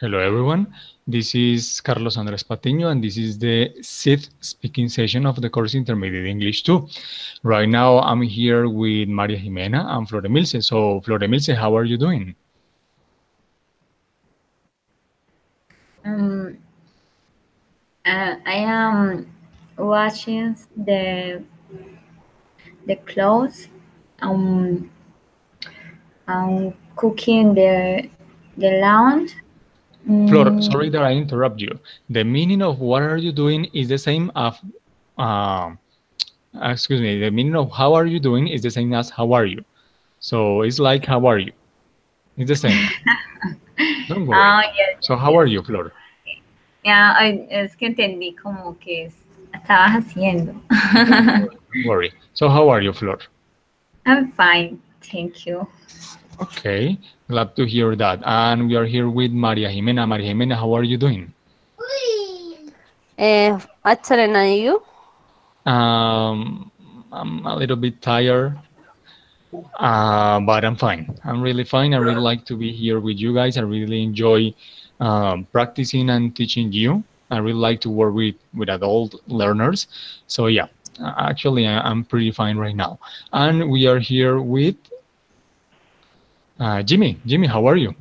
Hello everyone, this is Carlos Andres Patiño and this is the 6th speaking session of the course Intermediate English 2. Right now I'm here with Maria Jimena and Flor Emilce. So Flor Emilce, how are you doing? Um, I am watching the clothes. Um, I'm cooking the lounge. Flor, Mm, sorry that I interrupt you. The meaning of what are you doing is the same of, um, excuse me, the meaning of how are you doing is the same as how are you. So it's like how are you? It's the same. Don't worry. yes, So yes, how are yes. you, Flor? Ya, es que entendí como que estabas haciendo. Don't worry. So how are you, Flor? I'm fine, thank you. Okay, glad to hear that. And we are here with Maria Jimena. Maria Jimena, how are you doing? Excellent, and you? Um, I'm a little bit tired, but I'm fine. I'm really fine. I really like to be here with you guys. I really enjoy practicing and teaching you. I really like to work with adult learners. So yeah, actually, I'm pretty fine right now. And we are here with Jimmy. Jimmy, how are you?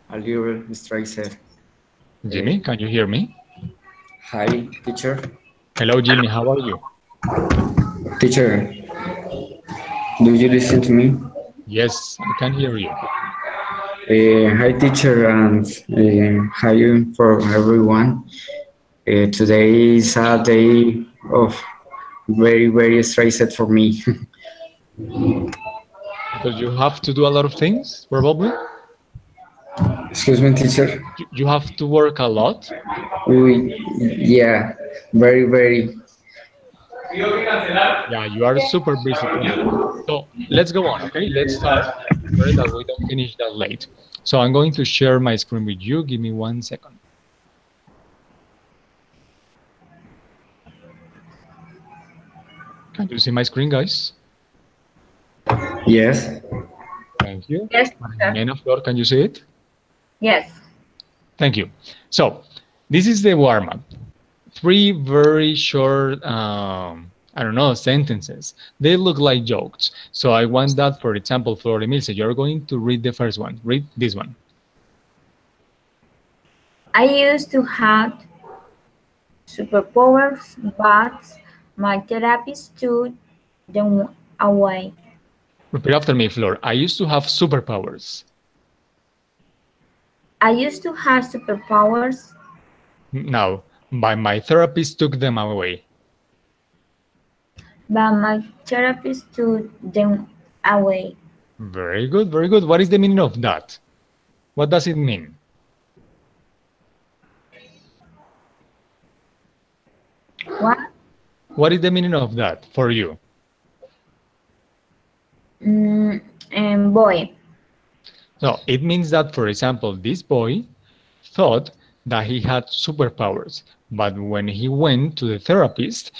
A little stressed. Jimmy, can you hear me? Hi, teacher. Hello, Jimmy. How are you? Teacher, do you listen to me? Yes, I can hear you. Hi, teacher, and hi for everyone. Today is a day of very stressed for me. Because you have to do a lot of things, probably. Excuse me, teacher. You have to work a lot. Yeah, very. Yeah, you are super busy, probably. So let's go on, okay? Let's start. Better that we don't finish that late. So I'm going to share my screen with you. Give me 1 second. Can you see my screen, guys? Yes. Thank you. Yes, sir. Jimena, Flor, can you see it? Yes. Thank you. So this is the warm-up. 3 very short, I don't know, sentences. They look like jokes. So I want that, for example, Flor Emilce, you're going to read the first one. Read this one. I used to have superpowers, but my therapist took them away. Repeat after me, Flor. I used to have superpowers. I used to have superpowers, Now, but my therapist took them away. but my therapist took them away. Very good, very good. What is the meaning of that? What does it mean? What? What is the meaning of that for you? And boy. So it means that, for example, this boy thought that he had superpowers, but when he went to the therapist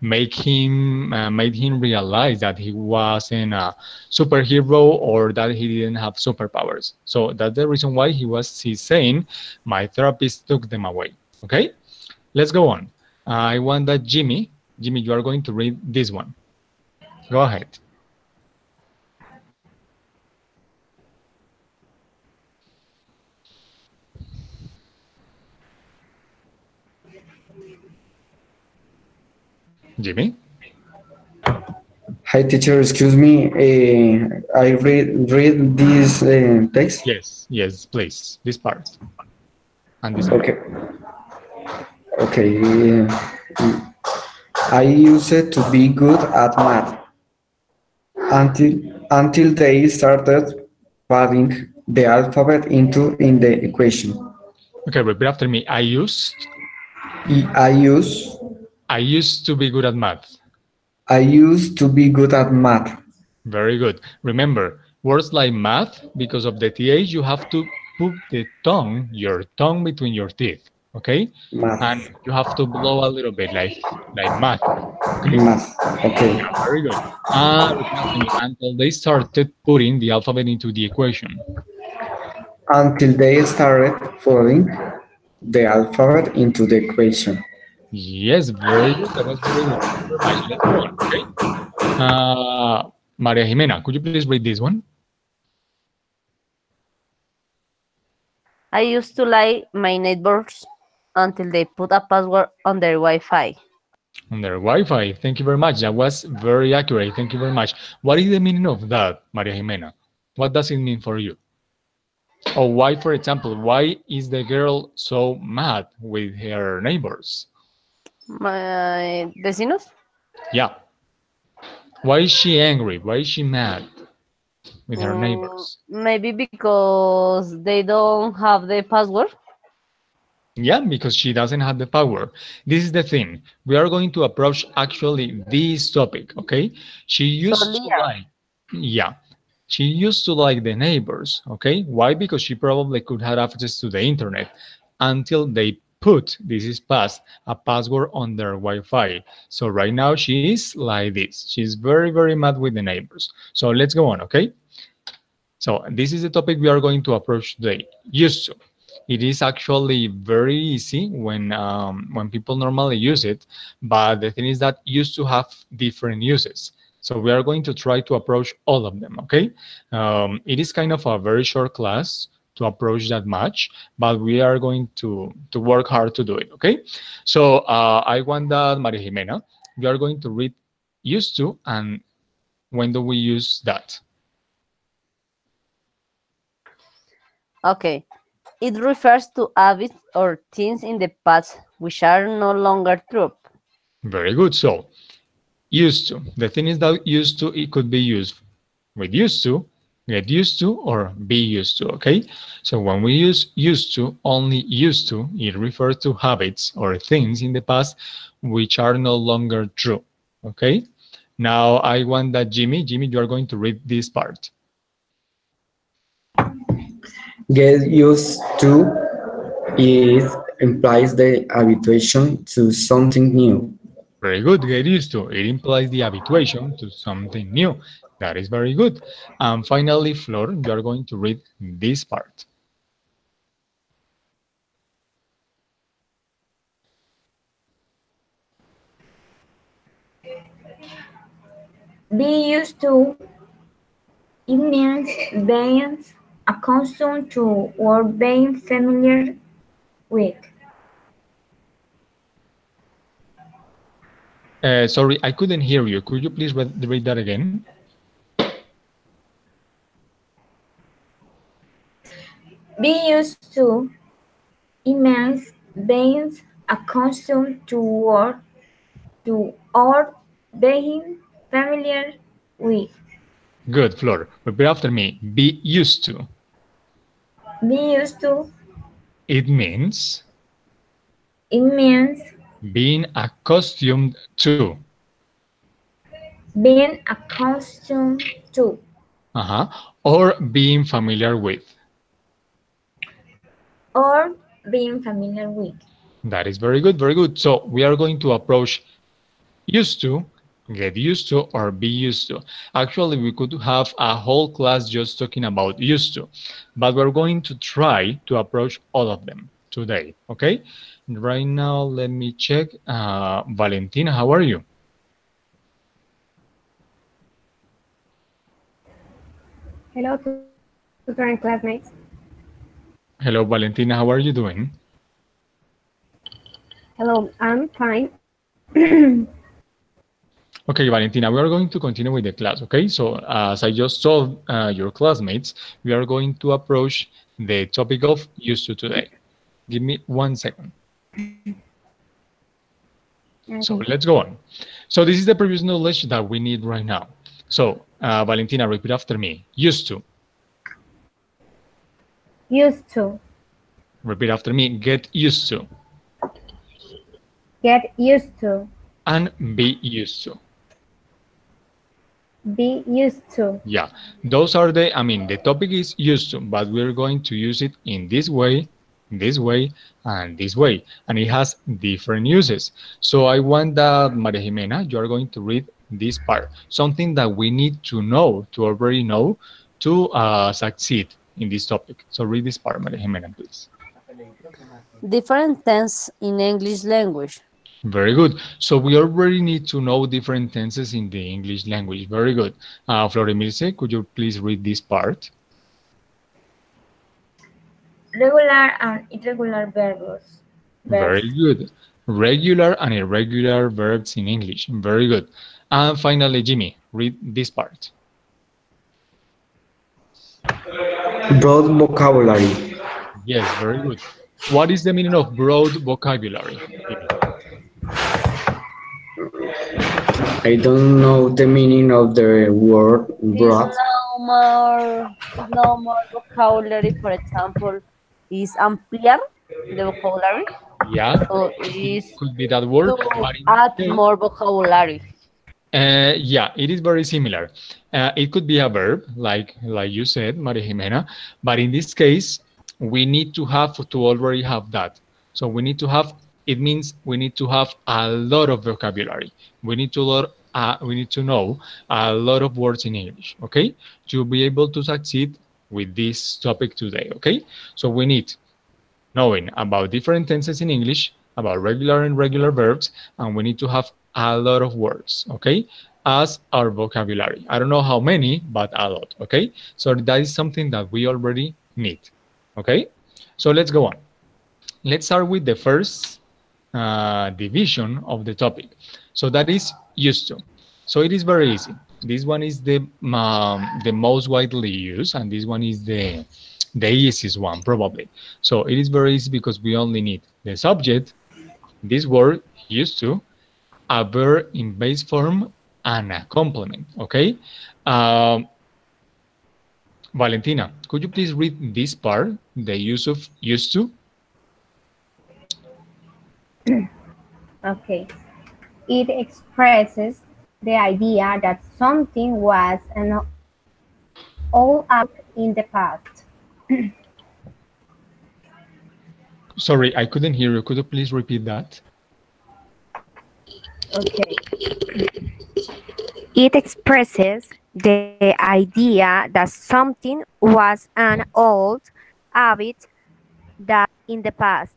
made him realize that he wasn't a superhero or that he didn't have superpowers. So that's the reason why he's saying my therapist took them away. Okay, let's go on. I want that Jimmy, you are going to read this one. Go ahead. Jimmy? Hi, teacher. Excuse me. I read this text. Yes, please. This part. And this part. Okay. Okay. I used to be good at math until they started putting the alphabet into in the equation. Okay, repeat after me. I used I use to be good at math. I used to be good at math. Very good. Remember, words like math, because of the TH, you have to put your tongue between your teeth. okay? Math. And you have to blow a little bit, like math, okay? Math. Okay. Yeah, very good. Repeat after me. Until they started putting the alphabet into the equation. Until they started putting the alphabet into the equation. Yes, very good. That was very good. Thank you very much. Let's go on, okay? Maria Jimena, could you please read this one? I used to like my neighbors until they put a password on their Wi-Fi. On their Wi-Fi. Thank you very much. That was very accurate. Thank you very much. What is the meaning of that, Maria Jimena? What does it mean for you? Or why, for example, why is the girl so mad with her neighbors? My vecinos? Yeah. Why is she angry? Why is she mad with her Mm, neighbors? maybe because they don't have the password. Yeah, because she doesn't have the power. This is the thing. We are going to approach actually this topic, okay? She So used to Leah, like, yeah, she used to like the neighbors, okay? Why? Because she probably could have access to the internet until they put, this is past, a password on their Wi-Fi. So right now she is like this. She's very, very mad with the neighbors. So let's go on, okay? So this is the topic we are going to approach today. Used to. It is actually very easy when people normally use it, but the thing is that used to have different uses. So we are going to try to approach all of them. Okay, it is kind of a very short class to approach that much, but we are going to work hard to do it. Okay, so I want that Maria Jimena, you are going to read used to and when do we use that? okay. It refers to habits or things in the past which are no longer true. Very good. So used to. The thing is that used to, it could be used with used to, get used to, or be used to, okay? So when we use used to, only used to, it refers to habits or things in the past which are no longer true, okay? Now I want that Jimmy, you are going to read this part. Get used to it implies the habituation to something new. Very good, get used to. It implies the habituation to something new. That is very good. And finally, Flor, you are going to read this part. Be used to, it means being accustomed to or being familiar with. Sorry, I couldn't hear you. Could you please read that again? Be used to, it means being accustomed to or being familiar with. Good, Flor. Repeat after me. Be used to. Be used to, It means it means being accustomed to. being accustomed to Uh-huh. Or being familiar with. or being familiar with. That is very good, very good. So we are going to approach used to, get used to, or be used to. Actually, we could have a whole class just talking about used to, but we're going to try to approach all of them today, okay? Right now, let me check. Valentina, how are you? Hello, tutor and classmates. Hello, Valentina, how are you doing? Hello, I'm fine. Okay, Valentina, we are going to continue with the class, okay? So as I just told your classmates, we are going to approach the topic of used to today. Give me 1 second. So Okay. let's go on. So this is the previous knowledge that we need right now. So Valentina, repeat after me. Used to. Used to. Repeat after me. Get used to. Get used to. And be used to. Be used to. Yeah, those are the, I mean, the topic is used to, but we're going to use it in this way this way, and this way, and it has different uses. So I want that, Maria Jimena, you are going to read this part, something that we need to know, to already know, to succeed in this topic. So read this part, Maria Jimena, please. Different tense in English language. Very good. So we already need to know different tenses in the English language. Very good. Florimilce, could you please read this part? Regular and irregular verbs. Very good. Regular and irregular verbs in English. Very good. And finally, Jimmy, read this part. Broad vocabulary. Yes, very good. What is the meaning of broad vocabulary, Jimmy? I don't know the meaning of the word broad. No more vocabulary. For example, is ampliar the vocabulary. Yeah, So it is could be that word. to But in add this case, more vocabulary. yeah, it is very similar. It could be a verb, like you said, Maria Jimena, but in this case, we need to have to already have that. So we need to have. It means we need to have a lot of vocabulary. We need to know a lot of words in English. Okay, to be able to succeed with this topic today. Okay, so we need knowing about different tenses in English, about regular and irregular verbs, and we need to have a lot of words, okay, as our vocabulary. I don't know how many, but a lot, okay? So that is something that we already need, okay? So let's go on. Let's start with the first division of the topic. So that is used to. So it is very easy. This one is the most widely used, and this one is the easiest one probably. So it is very easy because we only need the subject, this word used to, a verb in base form, and a complement. Okay. Valentina, could you please read this part, the use of used to? Okay. It expresses the idea that something was an all up in the past. Sorry, I couldn't hear you. Could you please repeat that? Okay. It expresses the idea that something was an old habit that in the past.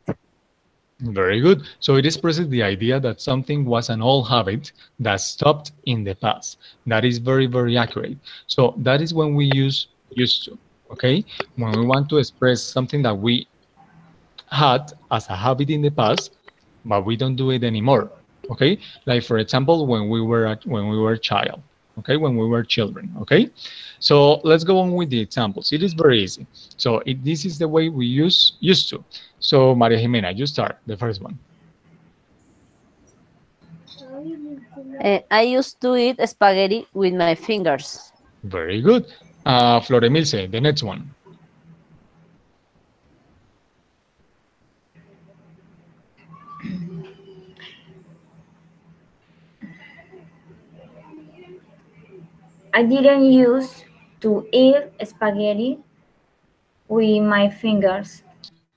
Very good. So it expresses the idea that something was an old habit that stopped in the past. That is very, very accurate. So that is when we use used to, okay? When we want to express something that we had as a habit in the past, but we don't do it anymore, okay? Like for example, when we were a child, okay? When we were children, okay? So let's go on with the examples. It is very easy. So this is the way we use used to. So Maria Jimena, you start the first one. I used to eat spaghetti with my fingers. Very good. Floremilce, the next one. I didn't use to eat spaghetti with my fingers.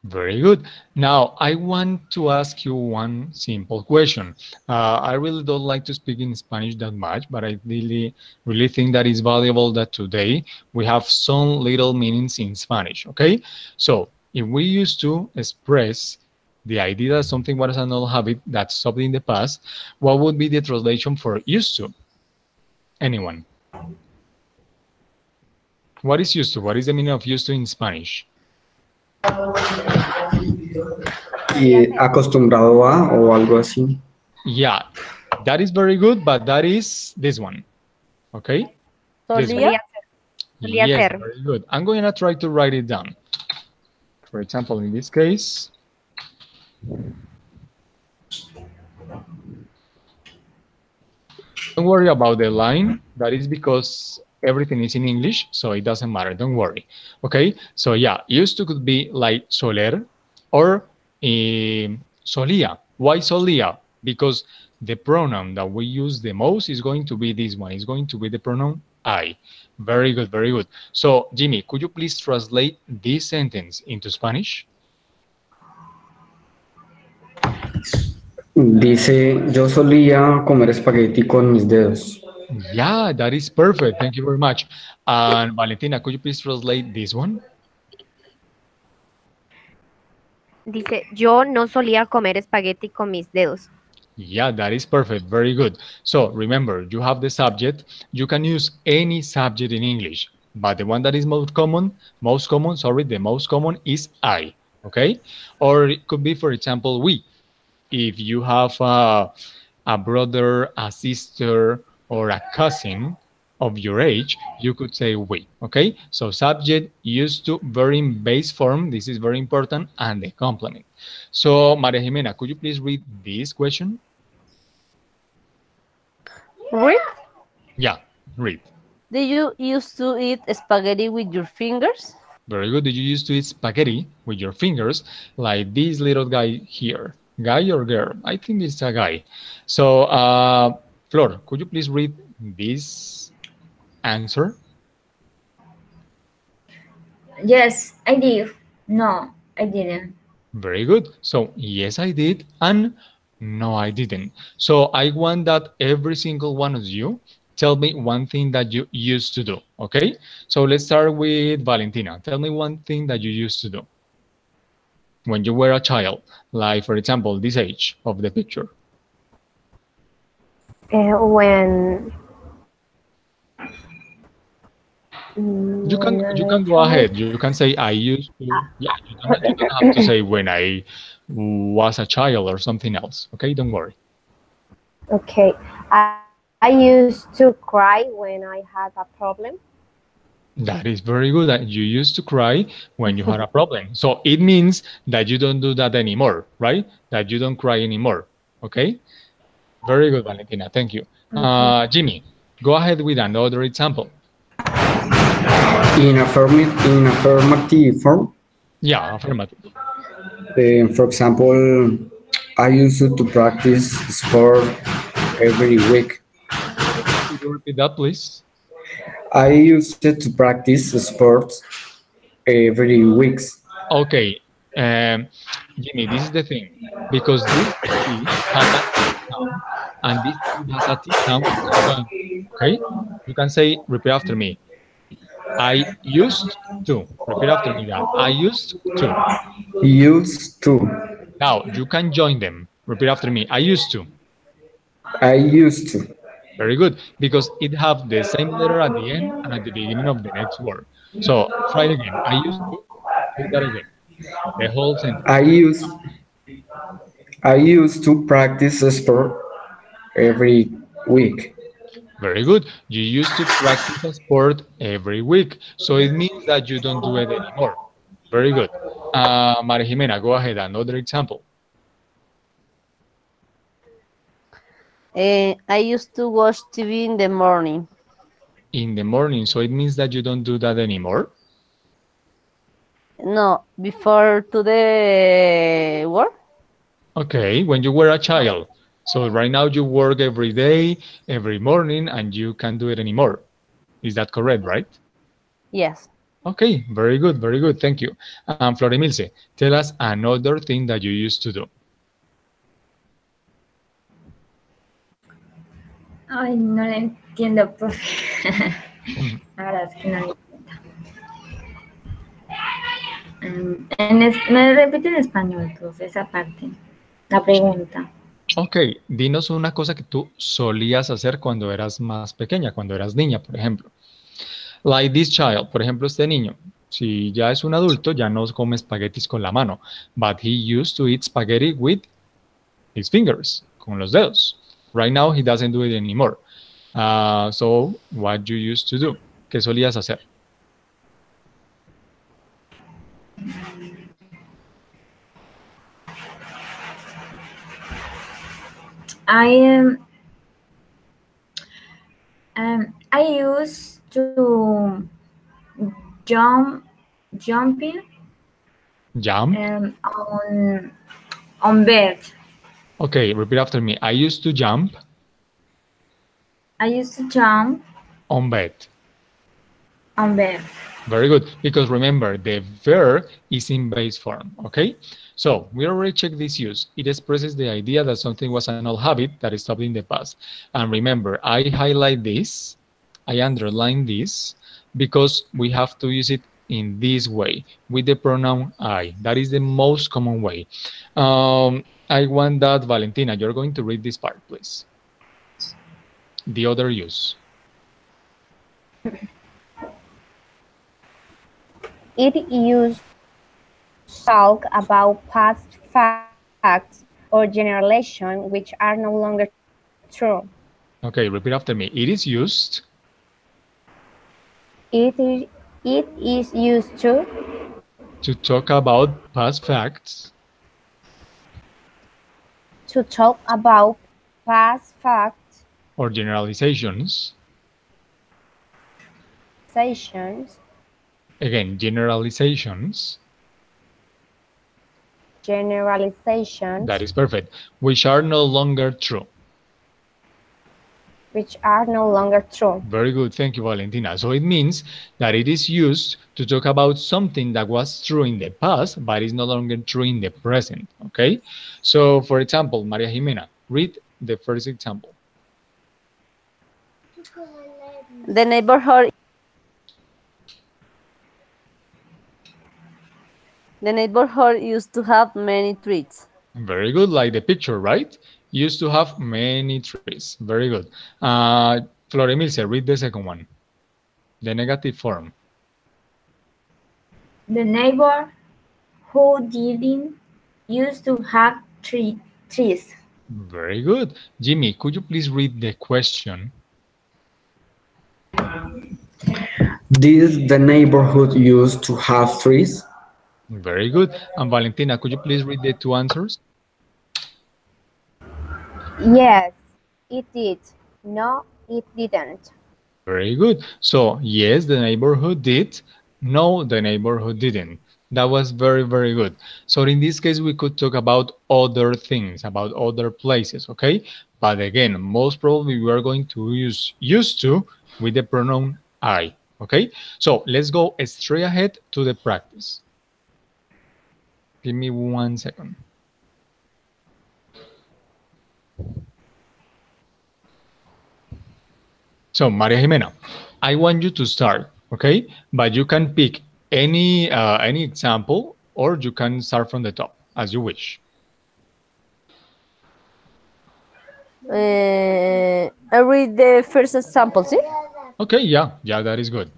Very good. Now, I want to ask you one simple question. I really don't like to speak in Spanish that much, but I really think that it's valuable that today we have some little meanings in Spanish, okay? So, if we used to express the idea that something was an old habit that stopped in the past, what would be the translation for used to? Anyone? What is used to? What is the meaning of used to in Spanish? Y acostumbrado a o algo así. Yeah, that is very good, but that is this one. Okay? This one. Solía. Yes, very good. I'm going to try to write it down. For example, in this case, don't worry about the line. That is because everything is in English, so it doesn't matter. Don't worry. Okay? So yeah, used to could be like soler or solía. Why solía? Because the pronoun that we use the most is going to be this one. It's going to be the pronoun I. Very good, very good. So, Jimmy, could you please translate this sentence into Spanish? Dice, yo solía comer espagueti con mis dedos. Yeah, that is perfect. Thank you very much. And Valentina, could you please translate this one? Dice, yo no solía comer espagueti con mis dedos. Yeah, that is perfect. Very good. So remember, you have the subject. You can use any subject in English, but the one that is the most common is I. Okay? Or it could be, for example, we. If you have a brother, a sister, or a cousin of your age, you could say we. Okay? So subject used to very in base form. This is very important, and the complement. So Maria Jimena, could you please read this question? Read? Yeah, read. Do you used to eat spaghetti with your fingers? Very good. Did you used to eat spaghetti with your fingers like this little guy here? Guy or girl? I think it's a guy. So, Flor, could you please read this answer? Yes, I did. No, I didn't. Very good. So, yes, I did, and no, I didn't. So, I want that every single one of you tell me one thing that you used to do. Okay? So, let's start with Valentina. Tell me one thing that you used to do when you were a child, like for example, this age of the picture. When You can go ahead. You can say I used to. Yeah, you don't have to say when I was a child or something else. Okay, don't worry. Okay, I used to cry when I had a problem. That is very good. That you used to cry when you had a problem. So it means that you don't do that anymore, right? That you don't cry anymore. Okay. Very good, Valentina. Thank you. Jimmy, go ahead with another example. In affirmative form, Yeah, affirmative. for example, I used to practice sport every week. Could you repeat that, please? I used to practice sports every week. Okay, Jimmy, this is the thing. Because this T has a T sound, and this T has a T sound when you join them. Okay? You can say, repeat after me. I used to. Repeat after me that. I used to. Used to. Now, you can join them. Repeat after me. I used to. I used to. Very good. Because it have the same letter at the end and at the beginning of the next word. So, try it again. I used to. Say that again. The whole I sentence. used I used to practice sport every week. Very good. You used to practice a sport every week. So it means that you don't do it anymore. Very good. Maria Jimena, go ahead. Another example. I used to watch TV in the morning. In the morning. So it means that you don't do that anymore. No, before to the work. Okay, when you were a child. So right now you work every day, every morning, and you can't do it anymore. Is that correct, right? Yes. Okay, very good, very good. Thank you. Florimilce, tell us another thing that you used to do. Ay, no le entiendo, profe. La verdad es que no le entiendo. Me repite en español, profe, esa parte. La pregunta. Ok, dinos una cosa que tú solías hacer cuando eras más pequeña, cuando eras niña, por ejemplo. Like this child, por ejemplo, este niño. Si ya es un adulto, ya no come espaguetis con la mano. But he used to eat spaghetti with his fingers, con los dedos. Right now, he doesn't do it anymore. So, what you used to do? ¿Qué solías hacer? I used to jumping Jump? on bed. Okay, repeat after me. I used to jump I used to jump on bed. on bed. Very good, because remember, the verb is in base form, okay? So, we already checked this use. It expresses the idea that something was an old habit that stopped in the past. And remember, I highlight this, I underline this, because we have to use it in this way, with the pronoun I. That is the most common way. I want that, Valentina, you're going to read this part, please. The other use. It used to talk about past facts or generalizations which are no longer true. Okay, repeat after me. It is used It is used to to talk about past facts talk about past facts, or generalizations. sessions, Again, generalizations. generalizations, That is perfect. Which are no longer true. which are no longer true. Very good. Thank you, Valentina. So it means that it is used to talk about something that was true in the past, but is no longer true in the present. Okay? So, for example, Maria Jimena, read the first example. The neighborhood used to have many trees. Very good, like the picture, right? Used to have many trees. Very good. Flor Emilce, read the second one. The negative form. The neighbor who didn't used to have trees. Very good. Jimmy, could you please read the question? Did the neighborhood used to have trees? Very good. And Valentina, could you please read the two answers? Yes, it did. No, it didn't. Very good. So, yes, the neighborhood did. No, the neighborhood didn't. That was very, very good. So in this case, we could talk about other things, about other places, okay? But again, most probably we are going to use used to with the pronoun I, okay? So let's go straight ahead to the practice. Give me 1 second. So, Maria Jimena, I want you to start, okay? But you can pick any example, or you can start from the top, as you wish. I read the first example, see? Okay, yeah, that is good.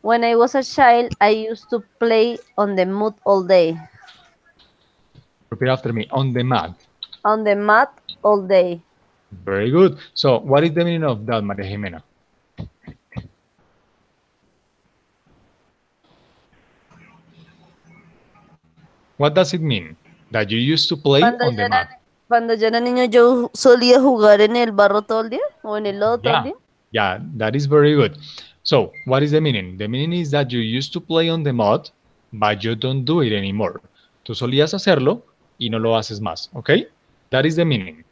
When I was a child, I used to play on the mud all day. Repeat after me, on the mat. On the mat all day. Very good. So, what is the meaning of that, Maria Jimena? What does it mean? That you used to play on the mat? Cuando yo era niño, yo solía jugar en el barro todo el día o en el lodo todo el día. Yeah, that is very good. So, what is the meaning? The meaning is that you used to play on the mud, but you don't do it anymore. Tú solías hacerlo y no lo haces más, ¿ok? That is the meaning.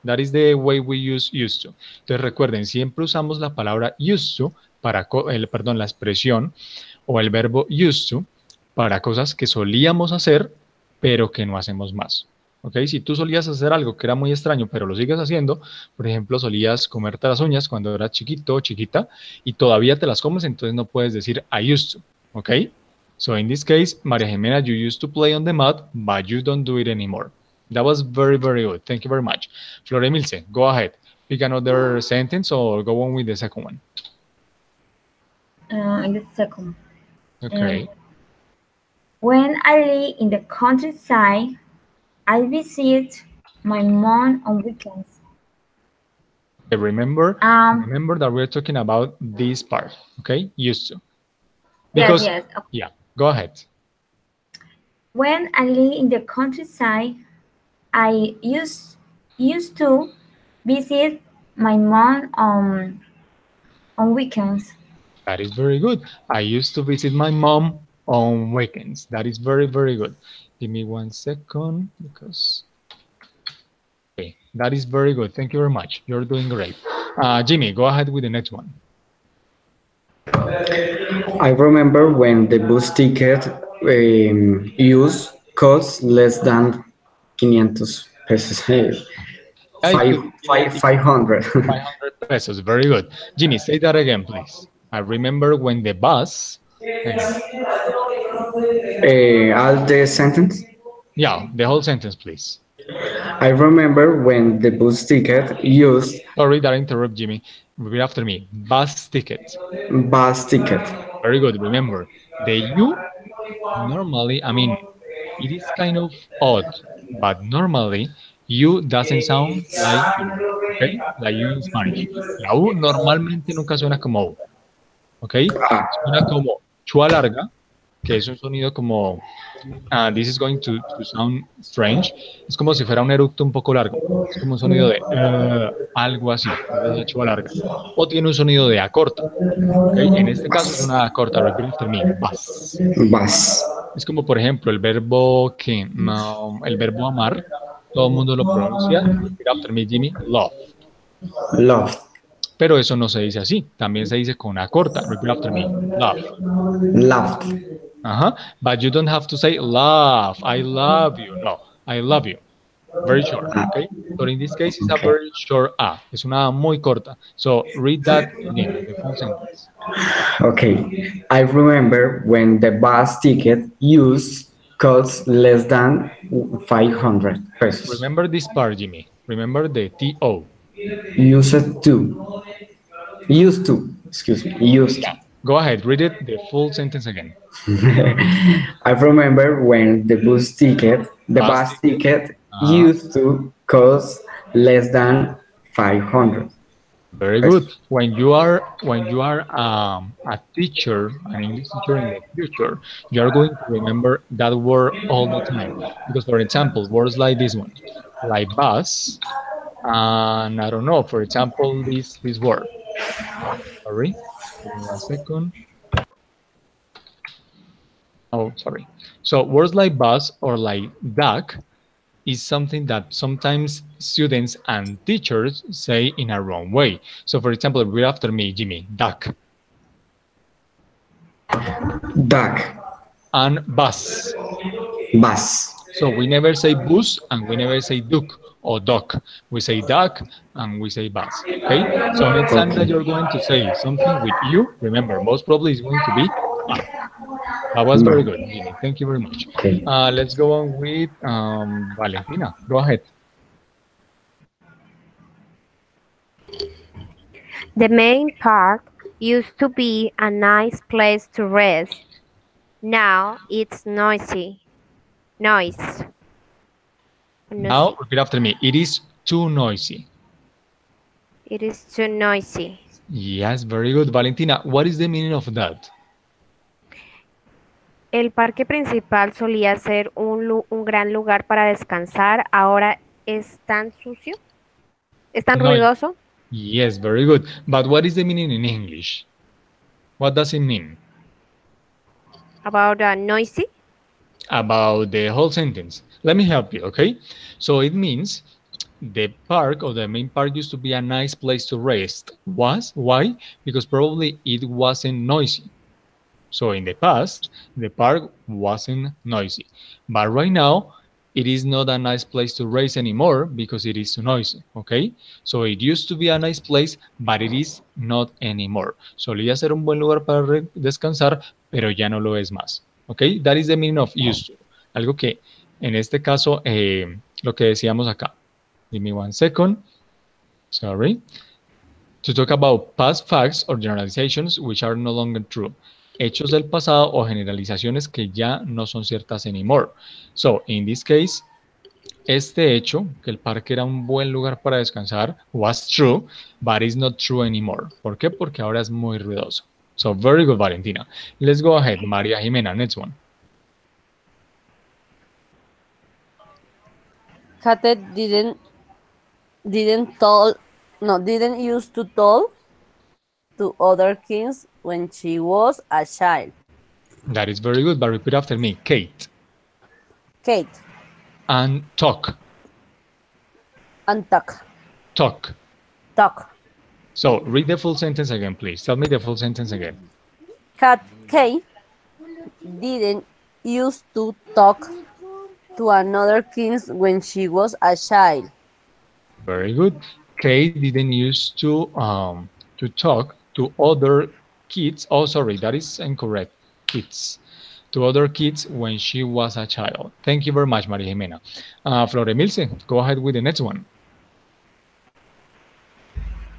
That is the way we use used to. Entonces recuerden, siempre usamos la palabra used to para, la expresión o el verbo used to para cosas que solíamos hacer, pero que no hacemos más. ¿Ok? Si tú solías hacer algo que era muy extraño, pero lo sigues haciendo, por ejemplo, solías comerte las uñas cuando eras chiquito o chiquita y todavía te las comes, entonces no puedes decir I used to. ¿Ok? So in this case, Maria Jimena, you used to play on the mud, but you don't do it anymore. That was very, very good. Thank you very much. Flor Emilce, go ahead. Pick another sentence or go on with the second one. In the second. Okay. When I live in the countryside, I visit my mom on weekends. Remember that we're talking about this part, okay? Used to. Because, yes. Okay. Yeah, go ahead. When I live in the countryside, I used to visit my mom on weekends. That is very good. I used to visit my mom on weekends. That is very, very good. Give me 1 second because... Okay, that is very good. Thank you very much. You're doing great. Jimmy, go ahead with the next one. I remember when the bus ticket use costs less than 500 pesos. Yeah, it Five, could five, it could be 500. 500 pesos. Very good. Jimmy, say that again, please. I remember when the bus, again. All the sentence. Yeah, the whole sentence, please. I remember when the bus ticket used Sorry that I interrupt, Jimmy. Repeat after me. Bus ticket. bus ticket. Very good. Remember, the you normally, I mean, it is kind of odd, but normally you doesn't sound like U, okay? Like you in Spanish. La U normalmente nunca suena como U, ¿ok? Ah, Suena como chua larga, que es un sonido como, this is going to sound strange, es como si fuera un eructo un poco largo, es como un sonido de algo así, esa es la chua larga. O tiene un sonido de A corta, ¿ok? En este caso es bus. una A corta, repeat after me, bus. Bus. Es como, por ejemplo, el verbo que, el verbo amar, todo el mundo lo pronuncia, repeat after me, Jimmy, love. Love. Pero eso no se dice así, también se dice con A corta, repeat after me, love. Loved. Uh-huh. But you don't have to say love, I love you. No, I love you. Very short, Ah, okay? So in this case, it's a okay. very short A. Es una A muy corta. So read that again, the full sentence. Okay. I remember when the bus ticket used costs less than 500 pesos. Remember this part, Jimmy. Remember the TO. Used to. Used to. Excuse me. Used Yeah. to. Go ahead, read it, the full sentence again. I remember when the Bus bus ticket. ticket Uh, used to cost less than 500 Very good. pesos. When you are a teacher, an English teacher in the future, you are going to remember that word all the time. Because, for example, words like this one, like bus, and I don't know, for example, this word. Sorry, give me one second. Oh, sorry. So words like bus or like duck is something that sometimes students and teachers say in a wrong way. So, for example, read after me, Jimmy, duck Duck. and bus. Bus. So we never say bus and we never say duck or duck. We say duck and we say bus. Okay. So next time that Okay. you're going to say something with you, remember, most probably it's going to be ba. That was very Bus. good, Jimmy. Thank you very much. Okay. Let's go on with Valentina. Go ahead. The main park used to be a nice place to rest. Now it's noisy. Noise. Now Noisy. repeat after me. It is too noisy. It is too noisy. Yes, very good. Valentina, what is the meaning of that? El parque principal solía ser un gran lugar para descansar. Ahora es tan sucio. Es tan No, ruidoso. yes, very good. But what is the meaning in English? What does it mean? About noisy. About the whole sentence. Let me help you, okay? So it means the park or the main park used to be a nice place to rest. Why? Because probably it wasn't noisy. So in the past, the park wasn't noisy. But right now, it is not a nice place to race anymore because it is too noisy, okay? So it used to be a nice place, but it is not anymore. Solía ser un buen lugar para descansar, pero ya no lo es más, okay? That is the meaning of used to. Algo que, en este caso, lo que decíamos acá. Give me one second. Sorry. To talk about past facts or generalizations which are no longer true. Hechos del pasado o generalizaciones que ya no son ciertas anymore. So, in this case, este hecho, que el parque era un buen lugar para descansar, was true, but is not true anymore. ¿Por qué? Porque ahora es muy ruidoso. So, very good, Valentina. Let's go ahead, Maria Jimena, next one. Kate didn't used to talk to other kids when she was a child. That is very good, but repeat after me. Kate. Kate And talk. and talk. Talk. Talk. So, read the full sentence again, please. Tell me the full sentence again. cat Kay didn't used to talk to another kids when she was a child. Very good. Kate didn't used to talk to other kids. Oh, sorry, that is incorrect. Kids. To other kids when she was a child. Thank you very much, Maria Jimena. Flor Emilce, go ahead with the next one.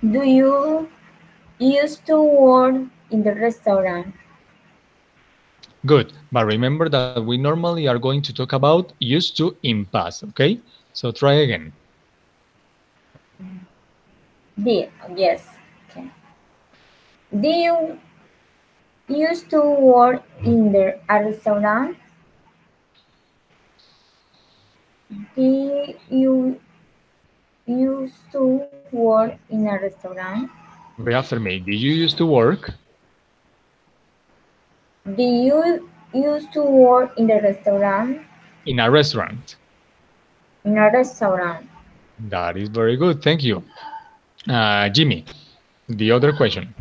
Do you used to work in the restaurant? Good, but remember that we normally are going to talk about used to in past, okay? So try again. Did, yes. Okay. Do you used to work in a restaurant? Do you used to work in a restaurant? Repeat after me. Did you used to work Do you used to work in the restaurant? in a restaurant? In a restaurant. That is very good. Thank you. Jimmy, the other question.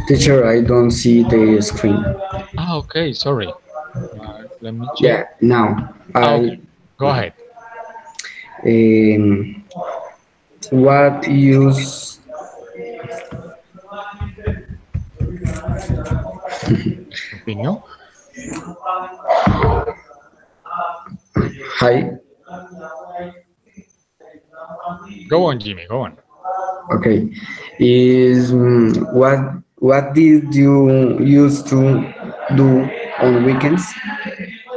Teacher, I don't see the screen. Ah, okay, sorry. Let me check. Yeah, now Ah, I okay, go ahead. um, what use Continue. hi. Go on, Jimmy, go on. Okay, is what did you used to do on weekends?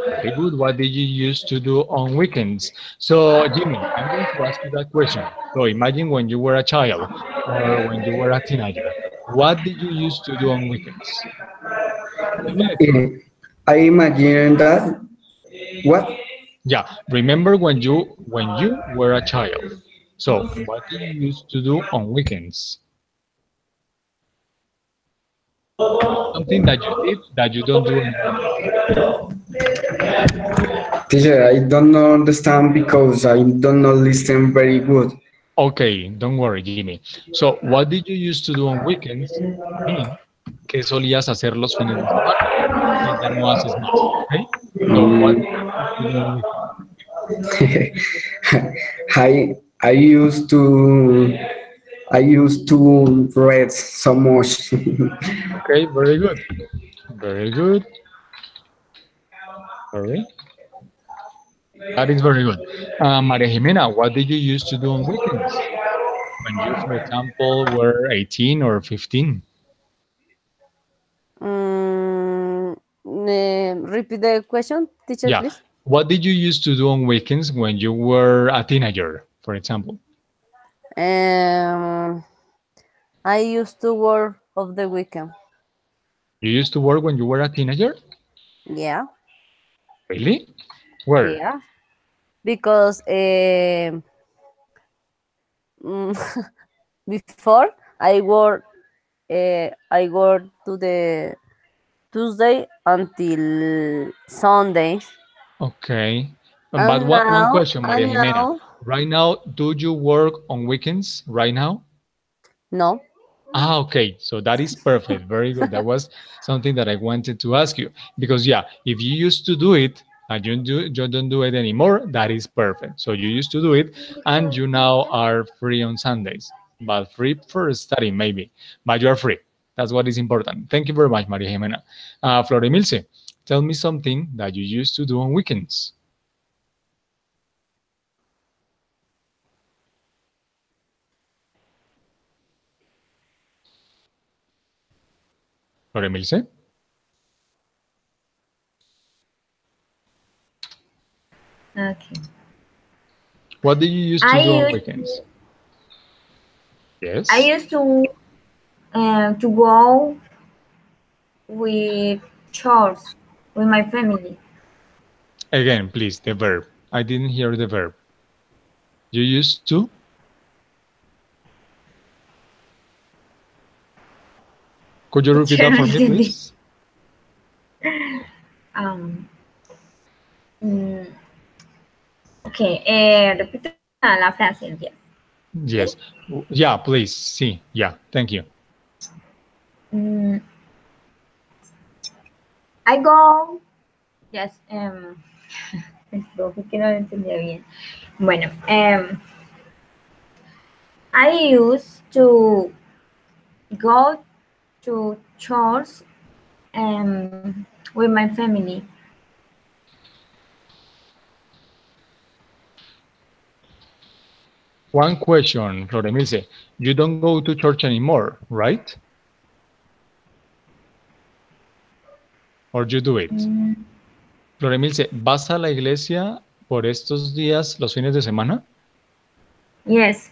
Very good. What did you used to do on weekends? So, Jimmy, I'm going to ask you that question. So, imagine when you were a child or when you were a teenager. What did you used to do on weekends? Tell me the truth. Eh, I imagine that what Yeah, remember when you were a child. So, what did you used to do on weekends? Something that you did that you don't do anymore. teacher I don't know understand because I don't know listen very good. Okay, don't worry, Jimmy. So, what did you used to do on weekends? Mean, ¿qué solías hacer los fines de semana? Que ya no haces más, okay? So, what did you used to do on weekends? I used to read so much. Okay, very good. Very good. Sorry. That is very good. Maria Jimena, what did you used to do on weekends? When you, for example, were 18 or 15? Repeat the question, teacher, Yeah. please. What did you used to do on weekends when you were a teenager, for example? Um, I used to work of the weekend. You used to work when you were a teenager? Yeah, Really? Where? yeah. Because before I work to the Tuesday until Sunday, Okay. But one question, Maria and Jimena. now, Right now, do you work on weekends right now? no. Ah, okay. So that is perfect. Very good. That was something that I wanted to ask you because yeah, if you used to do it and you don't do it anymore, that is perfect. So you used to do it and you now are free on Sundays, but free for study maybe, but you are free. That's what is important. Thank you very much, Maria Jimena. Flor Emilce, tell me something that you used to do on weekends. Flor Emilce, Okay. what do you used to I do on used weekends? I Yes. used to go with chores with my family. Again, please, the verb. I didn't hear the verb. You used to? Could you repeat Teacher, that no for me, entendí. please? Um, Ok, repite la frase, yes. ¿Sí? Yes. Yeah, please. See. Yeah. Thank you. Mm, I go, yes, creo que no lo entendí bien. Bueno, I used to go to church with my family. One question, Floremilce. You don't go to church anymore, right? Or you do it? Mm, Floremilce, ¿vas a la iglesia por estos días, los fines de semana? yes.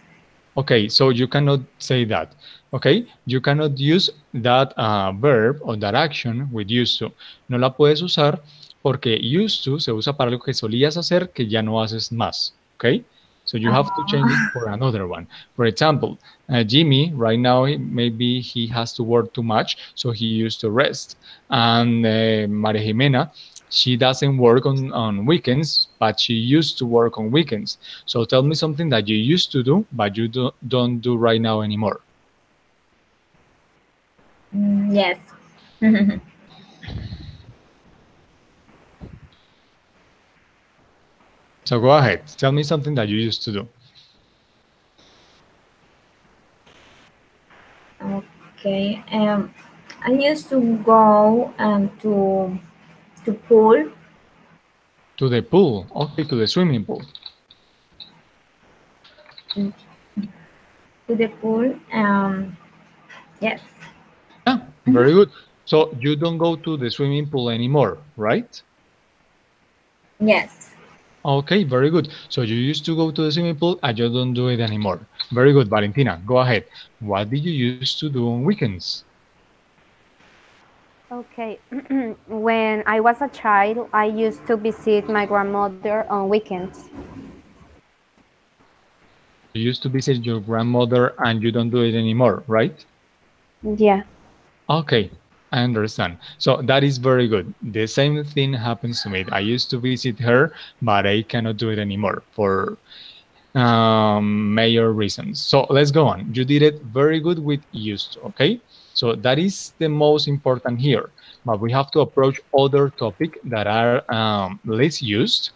Okay, so you cannot say that. Okay, you cannot use that verb or that action with used to. No la puedes usar porque used to se usa para algo que solías hacer que ya no haces más. Okay, so you have to change it for another one. For example, Jimmy right now maybe he has to work too much, so he used to rest. And Maria Jimena, she doesn't work on weekends, but she used to work on weekends. So tell me something that you used to do, but you don't do right now anymore. Yes. So go ahead. Tell me something that you used to do. Okay. I used to go to pool. To the pool. Okay, to the swimming pool. To the pool. Yes. Yeah, very good. So you don't go to the swimming pool anymore, right? Yes. Okay, very good. So you used to go to the swimming pool and you don't do it anymore. Very good, Valentina. Go ahead. What did you used to do on weekends? Okay. When I was a child, I used to visit my grandmother on weekends. So you used to visit your grandmother and you don't do it anymore, right? Yeah. Okay, I understand. So that is very good. The same thing happens to me. I used to visit her, but I cannot do it anymore for major reasons. So let's go on. You did it very good with used to, okay? So that is the most important here. But we have to approach other topic that are less used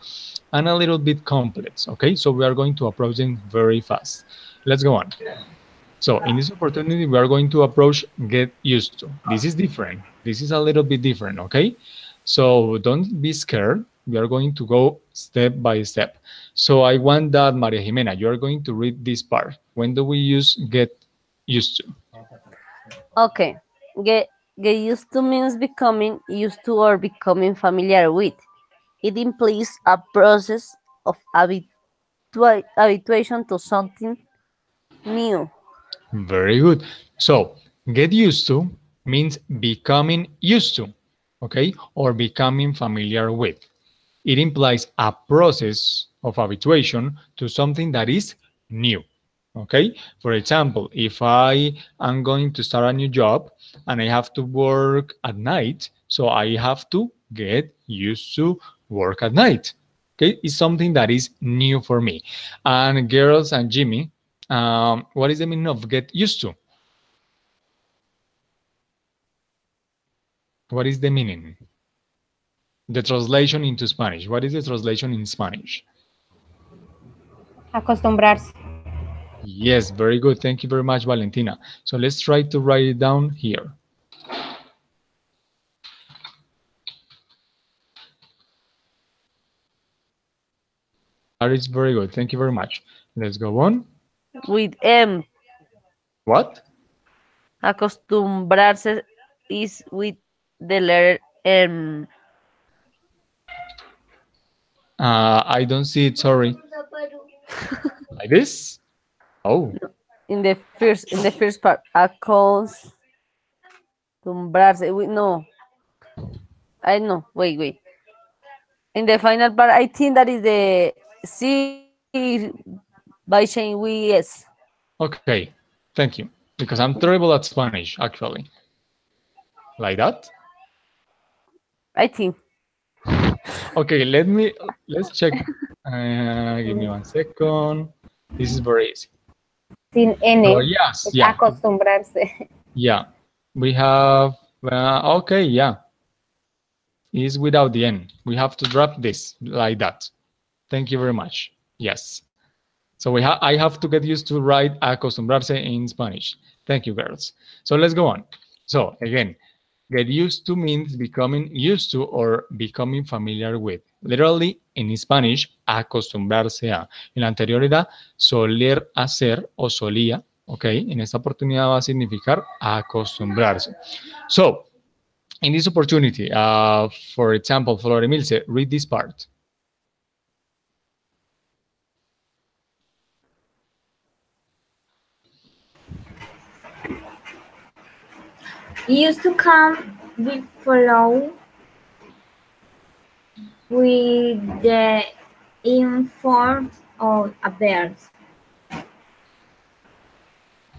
and a little bit complex, okay? So we are going to approach them very fast. Let's go on. So in this opportunity, we are going to approach get used to. This is different. This is a little bit different, okay? So don't be scared. We are going to go step by step. So I want that, Maria Jimena, you are going to read this part. When do we use get used to? Okay. Get used to means becoming used to or becoming familiar with. It implies a process of habituation to something new. Very good. So get used to means becoming used to, okay? Or becoming familiar with. It implies a process of habituation to something that is new. Okay, for example, if I am going to start a new job and I have to work at night, so I have to get used to work at night. Okay, it's something that is new for me. And girls and Jimmy, what is the meaning of get used to? What is the meaning? The translation into Spanish. What is the translation in Spanish? Acostumbrarse. Yes, very good. Thank you very much, Valentina. So let's try to write it down here. That is very good. Thank you very much. Let's go on. With M. What? Acostumbrarse is with the letter M. I don't see it. Sorry. Like this? Oh, In the first part. Acostumbrarse. No. I know. Wait. In the final part, I think that is the C by saying we yes. okay. Thank you. Because I'm terrible at Spanish, actually. Like that? I think. Okay, let's check Give me 1 second. This is very easy. Sin So N. yes, Es yeah, acostumbrarse. yeah. We have, okay, yeah. Is without the N. We have to drop this like that. Thank you very much. Yes. So I have to get used to write acostumbrarse in Spanish. Thank you, girls. So let's go on. So again, get used to means becoming used to or becoming familiar with. Literally, in Spanish, acostumbrarse a. En la anterior era soler hacer o solía, ¿ok? En esta oportunidad va a significar acostumbrarse. So, in this opportunity, for example, Flor Emilce, read this part. Used to come be follow with the in form of a verb.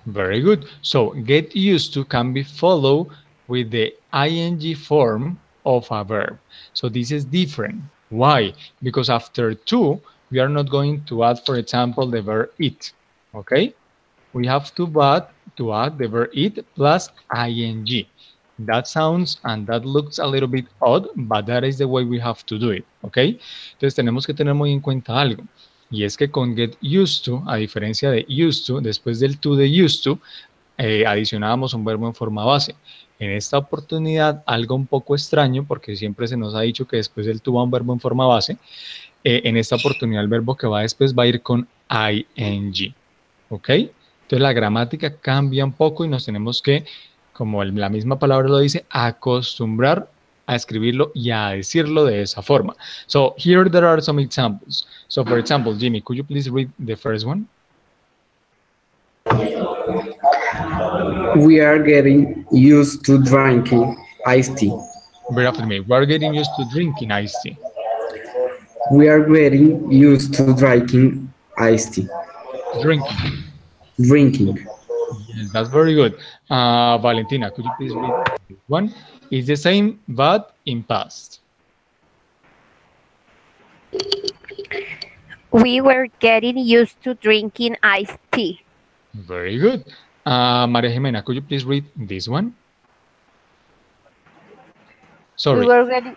Very good. So get used to can be followed with the ing form of a verb. So this is different. Why? Because after to, we are not going to add, for example, the verb eat. Okay? We have to add the verb eat plus ing. That sounds and that looks a little bit odd, but that is the way we have to do it. Okay? Entonces tenemos que tener muy en cuenta algo. Y es que con get used to, a diferencia de used to, después del to de used to, adicionábamos un verbo en forma base. En esta oportunidad, algo un poco extraño, porque siempre se nos ha dicho que después del to va un verbo en forma base. En esta oportunidad, el verbo que va después va a ir con ing. ¿Ok? Entonces, la gramática cambia un poco y nos tenemos que, como la misma palabra lo dice, acostumbrar a escribirlo y a decirlo de esa forma. So here there are some examples. So for example, Jimmy, could you please read the first one? We are getting used to drinking iced tea. Read after me. We're getting used to drinking iced tea. We are getting used to drinking iced tea. Drinking. Drinking. Yes, that's very good. Valentina, could you please read this one? It's the same, but in past. We were getting used to drinking iced tea. Very good. Maria Jimena, could you please read this one? Sorry. We were getting...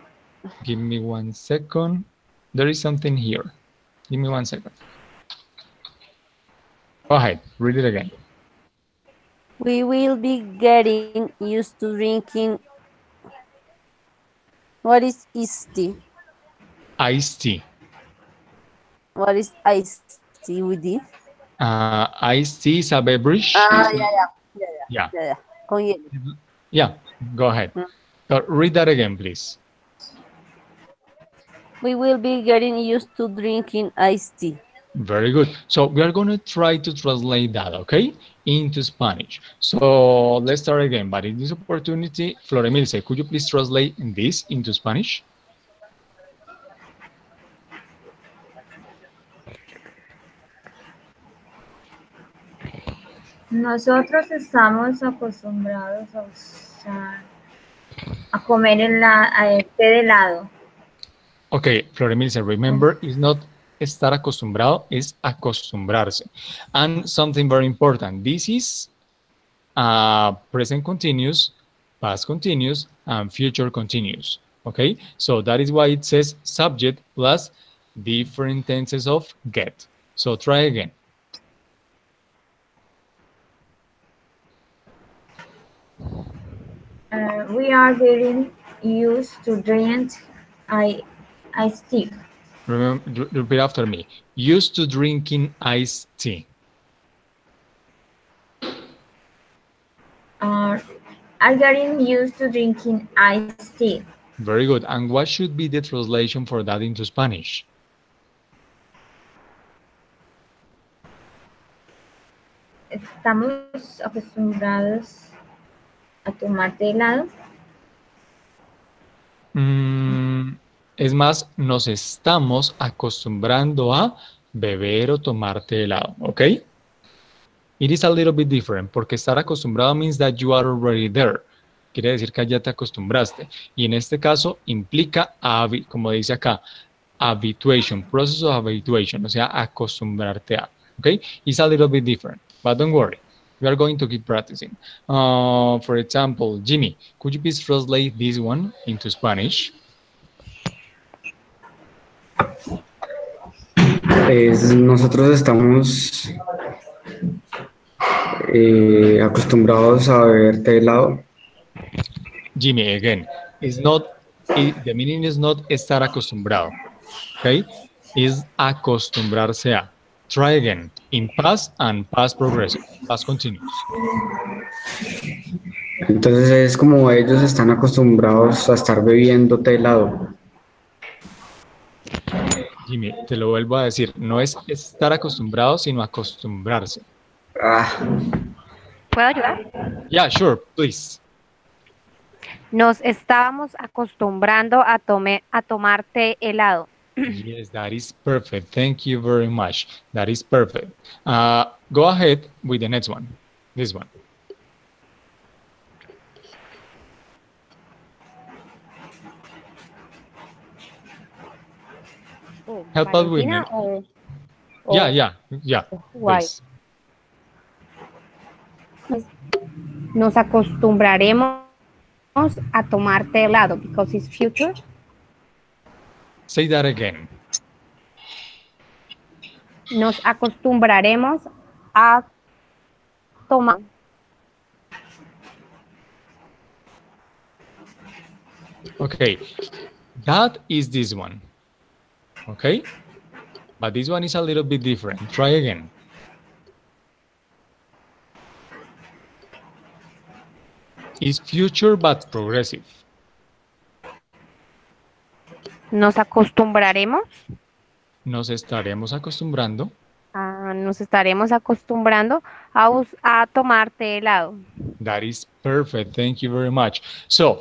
Give me 1 second. There is something here. Give me 1 second. Go ahead, read it again. We will be getting used to drinking... What is iced tea? Iced tea. What is iced tea with it? Iced tea is a beverage. Yeah. Con hielo. Yeah, go ahead. Read that again, please. We will be getting used to drinking iced tea. Very good. So we are going to try to translate that, okay, into Spanish. So let's start again. But in this opportunity, Flor Emilce, could you please translate this into Spanish? Nosotros estamos acostumbrados a comer el té de helado. Okay, Flor Emilce, remember, it's not estar acostumbrado, es acostumbrarse. And something very important, this is present continuous, past continuous, and future continuous. Okay, so that is why it says subject plus different tenses of get. So try again. We are getting used to drink iced tea. Remember, repeat after me. Used to drinking iced tea. Are getting used to drinking iced tea. Very good. And what should be the translation for that into Spanish? Estamos acostumbrados a tomar té helado. Es más, nos estamos acostumbrando a beber o tomar té helado, ¿ok? It is a little bit different, porque estar acostumbrado means that you are already there. Quiere decir que ya te acostumbraste. Y en este caso implica, como dice acá, habituation, process of habituation, o sea, acostumbrarte a, okay? It's a little bit different, but don't worry. We are going to keep practicing. For example, Jimmy, could you please translate this one into Spanish? Nosotros estamos acostumbrados a beber té helado. Jimmy, again, the meaning is not estar acostumbrado, okay? Is acostumbrarse a. Try again, in past and past progressive, past continuous. Entonces es como ellos están acostumbrados a estar bebiendo té helado. Jimmy, te lo vuelvo a decir, no es estar acostumbrado, sino acostumbrarse. Ah, ¿Puedo ayudar? Yeah, sure, please. Nos estábamos acostumbrando a tomar té helado. Yes, that is perfect. Thank you very much. That is perfect. Go ahead with the next one. This one. Help out with me. Valentina o Yeah, Why? please. Nos acostumbraremos a tomar té helado because it's future. Say that again. Nos acostumbraremos a tomar. Okay, that is this one. Okay, but this one is a little bit different. Try again. It's future but progressive. Nos acostumbraremos. Nos estaremos acostumbrando. Nos estaremos acostumbrando a tomar té helado. That is perfect. Thank you very much. So,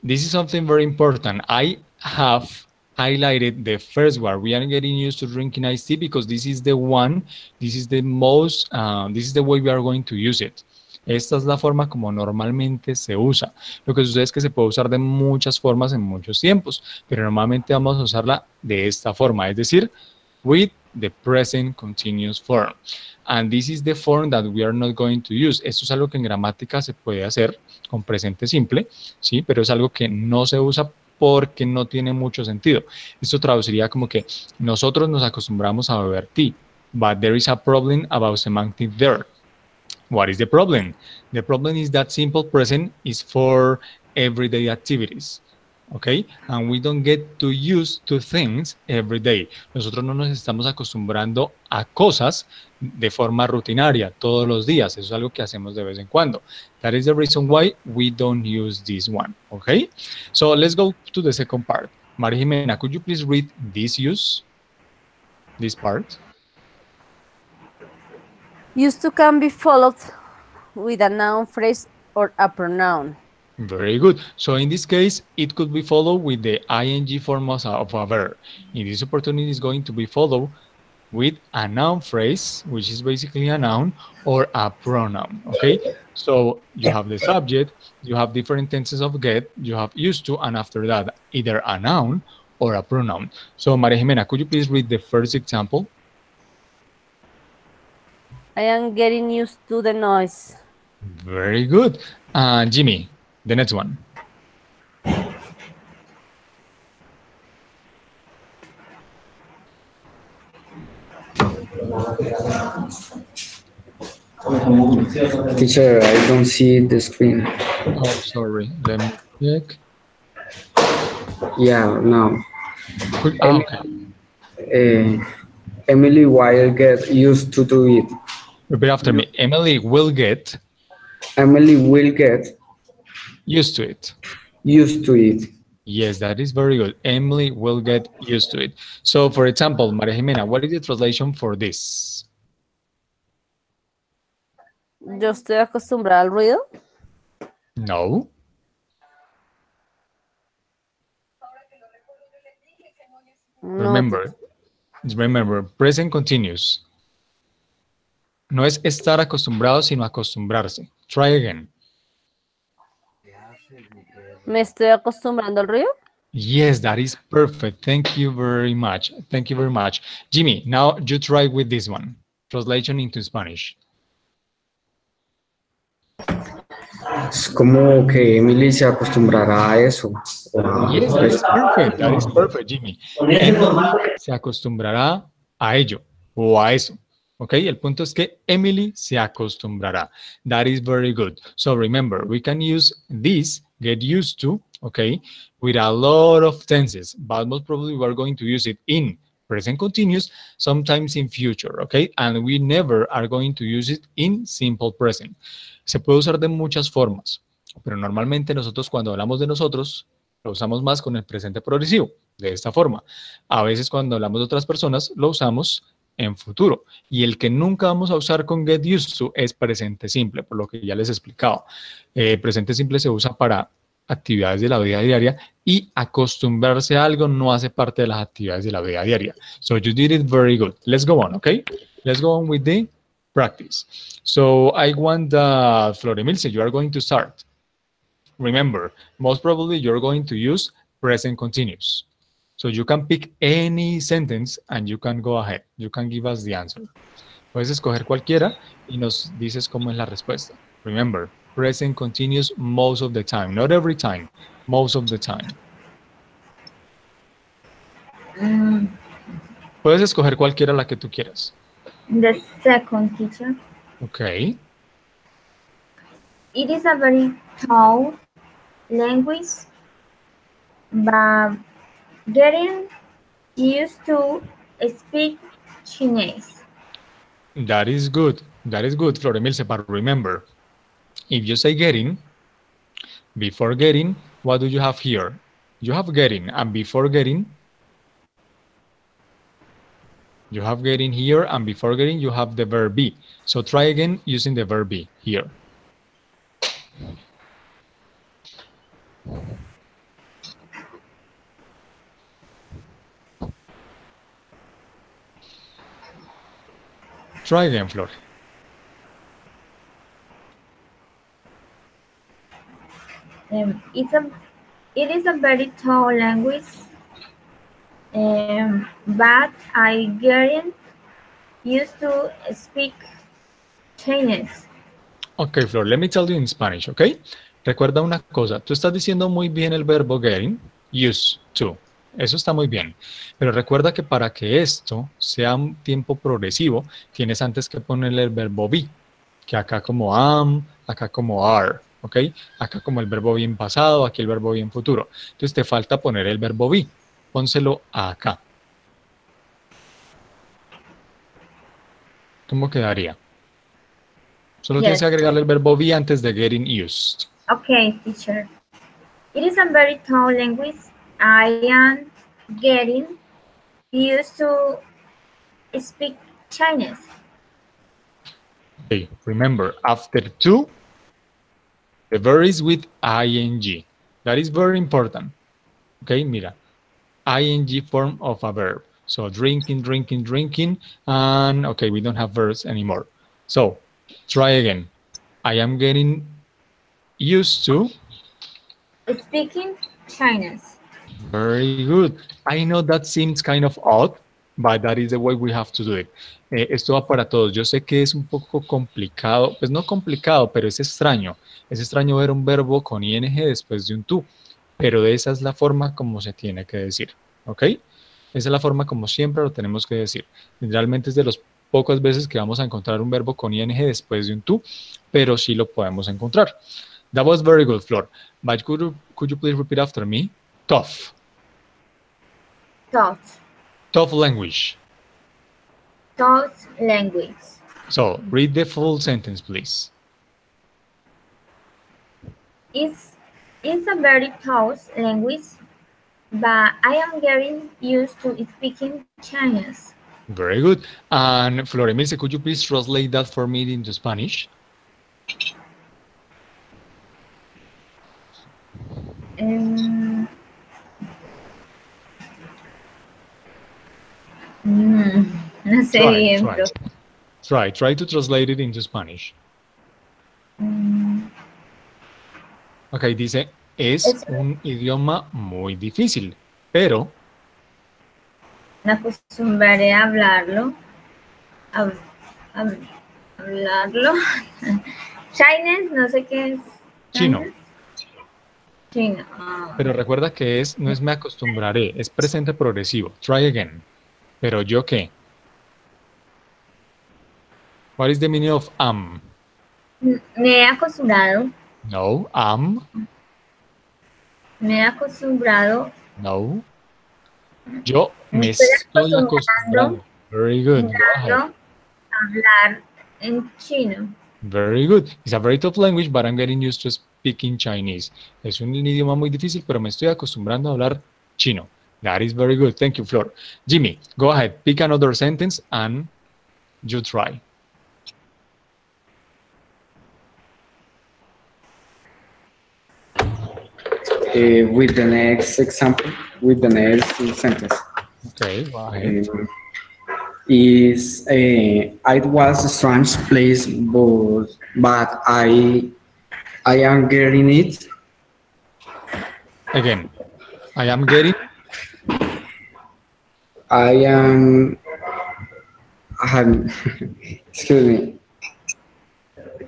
this is something very important. I have highlighted the first one. We are getting used to drinking iced tea because this is the one, this is the most, this is the way we are going to use it. Esta es la forma como normalmente se usa. Lo que sucede es que se puede usar de muchas formas en muchos tiempos, pero normalmente vamos a usarla de esta forma, es decir, with the present continuous form. And this is the form that we are not going to use. Esto es algo que en gramática se puede hacer con presente simple, ¿sí? Pero es algo que no se usa porque no tiene mucho sentido. Esto traduciría como que nosotros nos acostumbramos a beber tea, but there is a problem about semantic there. What is the problem? The problem is that simple present is for everyday activities. Okay? And we don't get to use to things every day. Nosotros no nos estamos acostumbrando a cosas de forma rutinaria todos los días. Eso es algo que hacemos de vez en cuando. That is the reason why we don't use this one. Okay? So let's go to the second part. Maria Jimena, could you please read this use? This part? Used to can be followed with a noun phrase or a pronoun. Very good. So in this case, it could be followed with the ing form of a verb. In this opportunity, it's going to be followed with a noun phrase, which is basically a noun, or a pronoun, okay? So you have the subject, you have different tenses of get, you have used to, and after that, either a noun or a pronoun. So Maria Jimena, could you please read the first example? I am getting used to the noise. Very good. Jimmy, the next one. teacher, I don't see the screen. Oh, sorry. Let me check. Yeah, no. Okay. Emily will get used to do it. Repeat after me. Emily will get Emily will get used to it. used to it. Yes, that is very good. Emily will get used to it. So, for example, Maria Jimena, what is the translation for this? Yo estoy acostumbrada al ruido. No. No, Remember, present continuous. No es estar acostumbrado, sino acostumbrarse. Try again. ¿Me estoy acostumbrando al ruido? Yes, that is perfect. Thank you very much. Thank you very much. Jimmy, now you try with this one. Translation into Spanish. Es como que Emily se acostumbrará a eso. Yes, that is perfect. That is perfect, Jimmy. Emily se acostumbrará a ello o a eso. Ok, el punto es que Emily se acostumbrará. That is very good. So remember, we can use this, get used to, okay, with a lot of tenses, but most probably we're going to use it in present continuous, sometimes in future, okay? And we never are going to use it in simple present. Se puede usar de muchas formas, pero normalmente nosotros cuando hablamos de nosotros, lo usamos más con el presente progresivo, de esta forma. A veces cuando hablamos de otras personas, lo usamos en futuro. Y el que nunca vamos a usar con get used to es presente simple, por lo que ya les explicaba. Presente simple se usa para actividades de la vida diaria y acostumbrarse a algo no hace parte de las actividades de la vida diaria. So you did it very good. Let's go on, okay? Let's go on with the practice. So I want Flor Emilce, you are going to start. Remember, most probably you're going to use present continuous. So you can pick any sentence and you can go ahead. You can give us the answer. Puedes escoger cualquiera y nos dices cómo es la respuesta. Remember, present continuous most of the time. Not every time, most of the time. Puedes escoger cualquiera la que tú quieras. The second, teacher. Okay. It is a very tall language, but getting used to speak Chinese. That is good. That is good, Flor Emilce. But remember, if you say getting, before getting, what do you have here? You have getting, and before getting, you have getting here, and before getting, you have the verb be. So try again using the verb be here. Try again, Flor. It is a very tall language, but I get used to speak Chinese. Ok, Flor, let me tell you in Spanish, ¿ok? Recuerda una cosa, tú estás diciendo muy bien el verbo getting, used to. Eso está muy bien. Pero recuerda que para que esto sea un tiempo progresivo, tienes antes que ponerle el verbo be, que acá como am, acá como are, ¿ok? Acá como el verbo bien pasado, aquí el verbo bien futuro. Entonces te falta poner el verbo be. Pónselo acá. ¿Cómo quedaría? Solo tienes que agregarle el verbo be antes de getting used. Okay, teacher. It is a very tall language. I am getting used to speak Chinese. Okay, remember, after to, the verb is with ing. That is very important. Okay, mira, ing form of a verb. So drinking, drinking, drinking, and okay, we don't have verbs anymore. So try again. I am getting used to Speaking Chinese. Very good. I know that seems kind of odd, but that is the way we have to do it. Esto va para todos. Yo sé que es un poco complicado, pues no complicado, pero es extraño. Es extraño ver un verbo con ing después de un tú, pero esa es la forma como se tiene que decir, ¿ok? Esa es la forma como siempre lo tenemos que decir. Realmente es de las pocas veces que vamos a encontrar un verbo con ing después de un tú, pero sí lo podemos encontrar. That was very good, Flor. But could you please repeat after me? Tough. Tough. Tough language. Tough language. So, read the full sentence, please. It's a very tough language, but I am getting used to speaking Chinese. Very good. And Floremilce, could you please translate that for me into Spanish? No sé bien, pero... Try to translate it into Spanish. Ok, dice, es un idioma muy difícil, pero me acostumbraré a hablarlo. Hablarlo. Chinese, no sé qué es. chino. Chinese. Chino. Pero recuerda que no es me acostumbraré, es presente progresivo. Try again. Pero yo qué? What is the meaning of am? Me he acostumbrado. No, am. Me he acostumbrado. No. Yo Me me estoy estoy acostumbrando. acostumbrando. Very good. Go ahead. A hablar en chino. Very good. It's a very tough language, but I'm getting used to speaking Chinese. Es un idioma muy difícil, pero me estoy acostumbrando a hablar chino. That is very good. Thank you, Flor. Jimmy, go ahead. Pick another sentence and you try. With the next example, with the next sentence. Okay, go ahead. It was a strange place, but I am getting it. Again, I am getting. I am. Excuse me.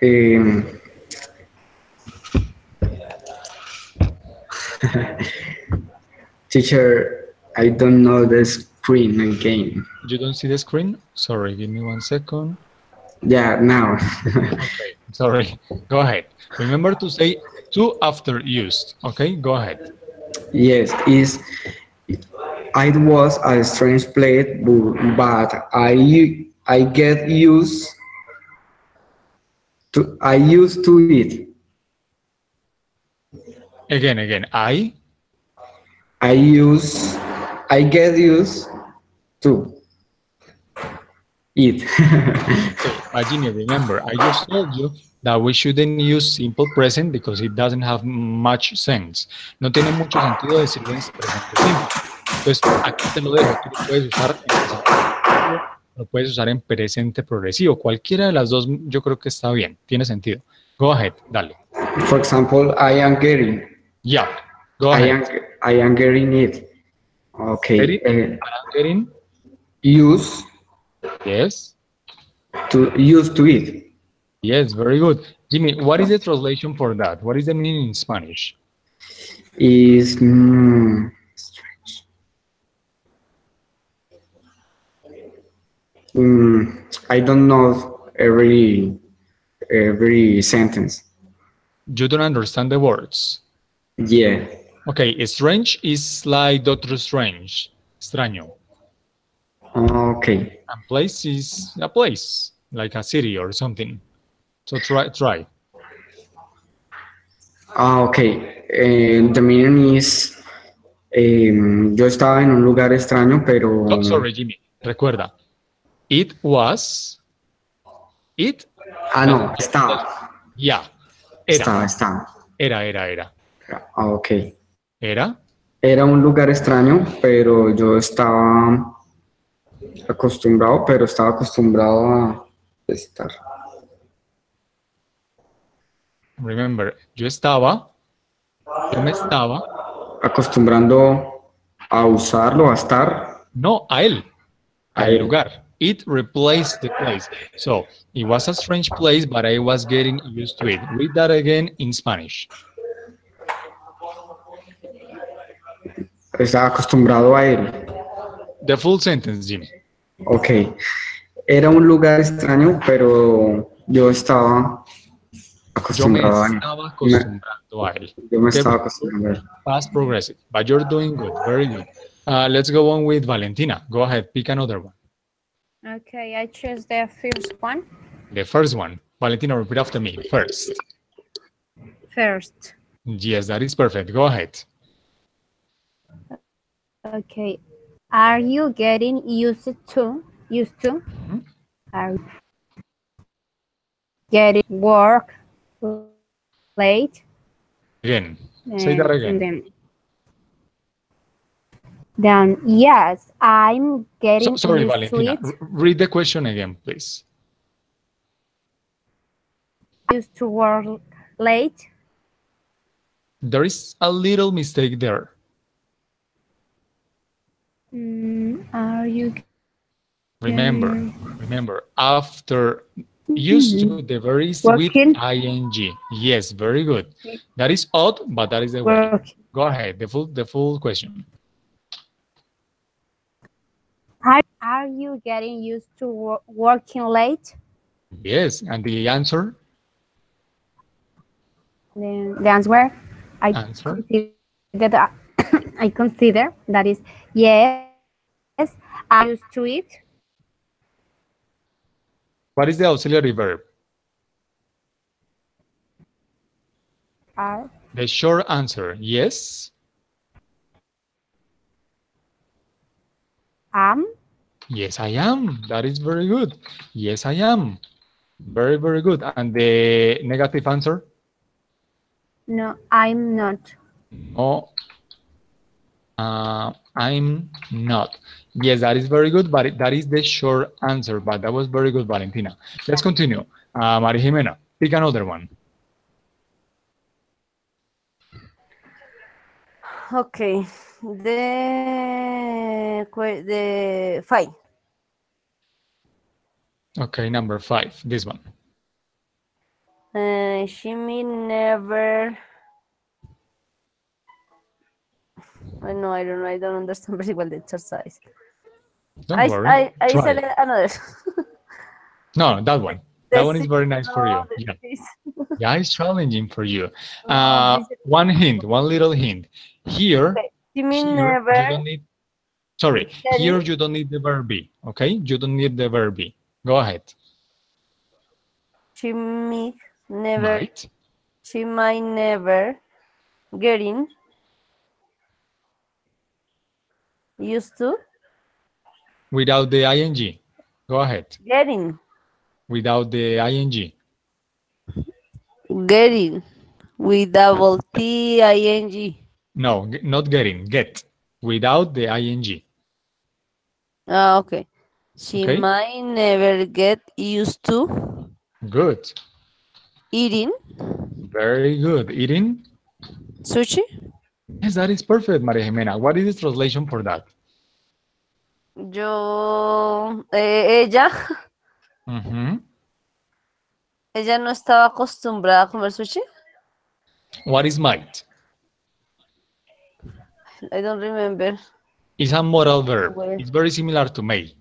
Um, Teacher, I don't know the screen again. You don't see the screen? Sorry, give me 1 second. Yeah, now. Okay, sorry. Go ahead. Remember to say to after used. Okay, go ahead. Yes, it was a strange place, but I get used to it. Again. I use I get used to it. Okay, Jimmy, remember, I just told you that we shouldn't use simple present because it doesn't have much sense. No tiene mucho sentido decirlo en presente simple. Entonces, aquí te lo dejo. Tú lo puedes usar en presente progresivo, lo puedes usar en presente progresivo. Cualquiera de las dos yo creo que está bien, tiene sentido. Go ahead, dale. For example, I am getting. Yeah, go ahead. I am getting it. Okay. I am getting. Use Yes. to it. Yes, very good. Jimmy, what is the translation for that? What is the meaning in Spanish? Is strange. I don't know every sentence. You don't understand the words. Yeah. Okay, strange is like Doctor Strange. Extraño. Okay. And place is a place, like a city or something. So try. Okay. The meaning is yo estaba en un lugar extraño, pero. Oh, sorry, Jimmy. Recuerda. It was. It. No, estaba. Yeah. Era. Estaba. Era. Okay. Era. Era un lugar extraño, pero yo estaba acostumbrado a estar. Remember, yo me estaba acostumbrando a usarlo, a estar. No, a él, A al él. lugar. It replaced the place. So, it was a strange place, but I was getting used to it. Read that again in Spanish. Estaba acostumbrado a él. The full sentence, Jimmy. Ok. Era un lugar extraño, pero yo estaba acostumbrado a él. Yo me estaba acostumbrando a él. Past progressive, but you're doing good. Very good. Let's go on with Valentina. Go ahead, pick another one. Okay, I choose the first one. The first one. Valentina, repeat after me. First. First. Yes, that is perfect. Go ahead. Okay. Are you getting used to? Mm-hmm. Are you getting work late? Again. Say that again. Then yes, I'm getting sorry, used Valentina. to it. Read the question again, please. Used to work late. There is a little mistake there. Are you Remember, after used to, the verb is with working? ing. Yes, very good. That is odd, but that is the way. Work. Go ahead, the full question. Are you getting used to working late? Yes, and the answer? The answer, I Answer. consider that I consider that is yes. I'm used to it. What is the auxiliary verb? Are The short answer, yes. am Yes, I am. That is very good. Yes, I am. Very, very good. And the negative answer? no, I'm not. No, I'm not. Yes, that is very good, but that is the short answer. But that was very good, Valentina. Let's continue. Maria Jimena, pick another one. Okay. The 5. Okay, number 5, this one. She may never. I know, I don't know, I don't understand very well the exercise. Don't worry. I Try. select another. No, that one. That one is very nice for you. No, Yeah. this. Yeah, it's challenging for you. No, this is One hint, one little hint. Here, okay. She may here, you never don't need, sorry, here getting. you don't need the verb be, okay? You don't need the verb be. Go ahead. She may never. Might, She might never getting used to without the ing. Go ahead. getting. Without the ing. Getting with double T-I-N-G. No, not getting, get. Without the ing. Ah, okay. She Okay? might never get used to Good. eating Very good. Eating? sushi. Yes, that is perfect, Maria Jimena. What is the translation for that? Ella, Mhm. ella no estaba acostumbrada a comer sushi. What is might? I don't remember. It's a modal verb. Well, It's very similar to may.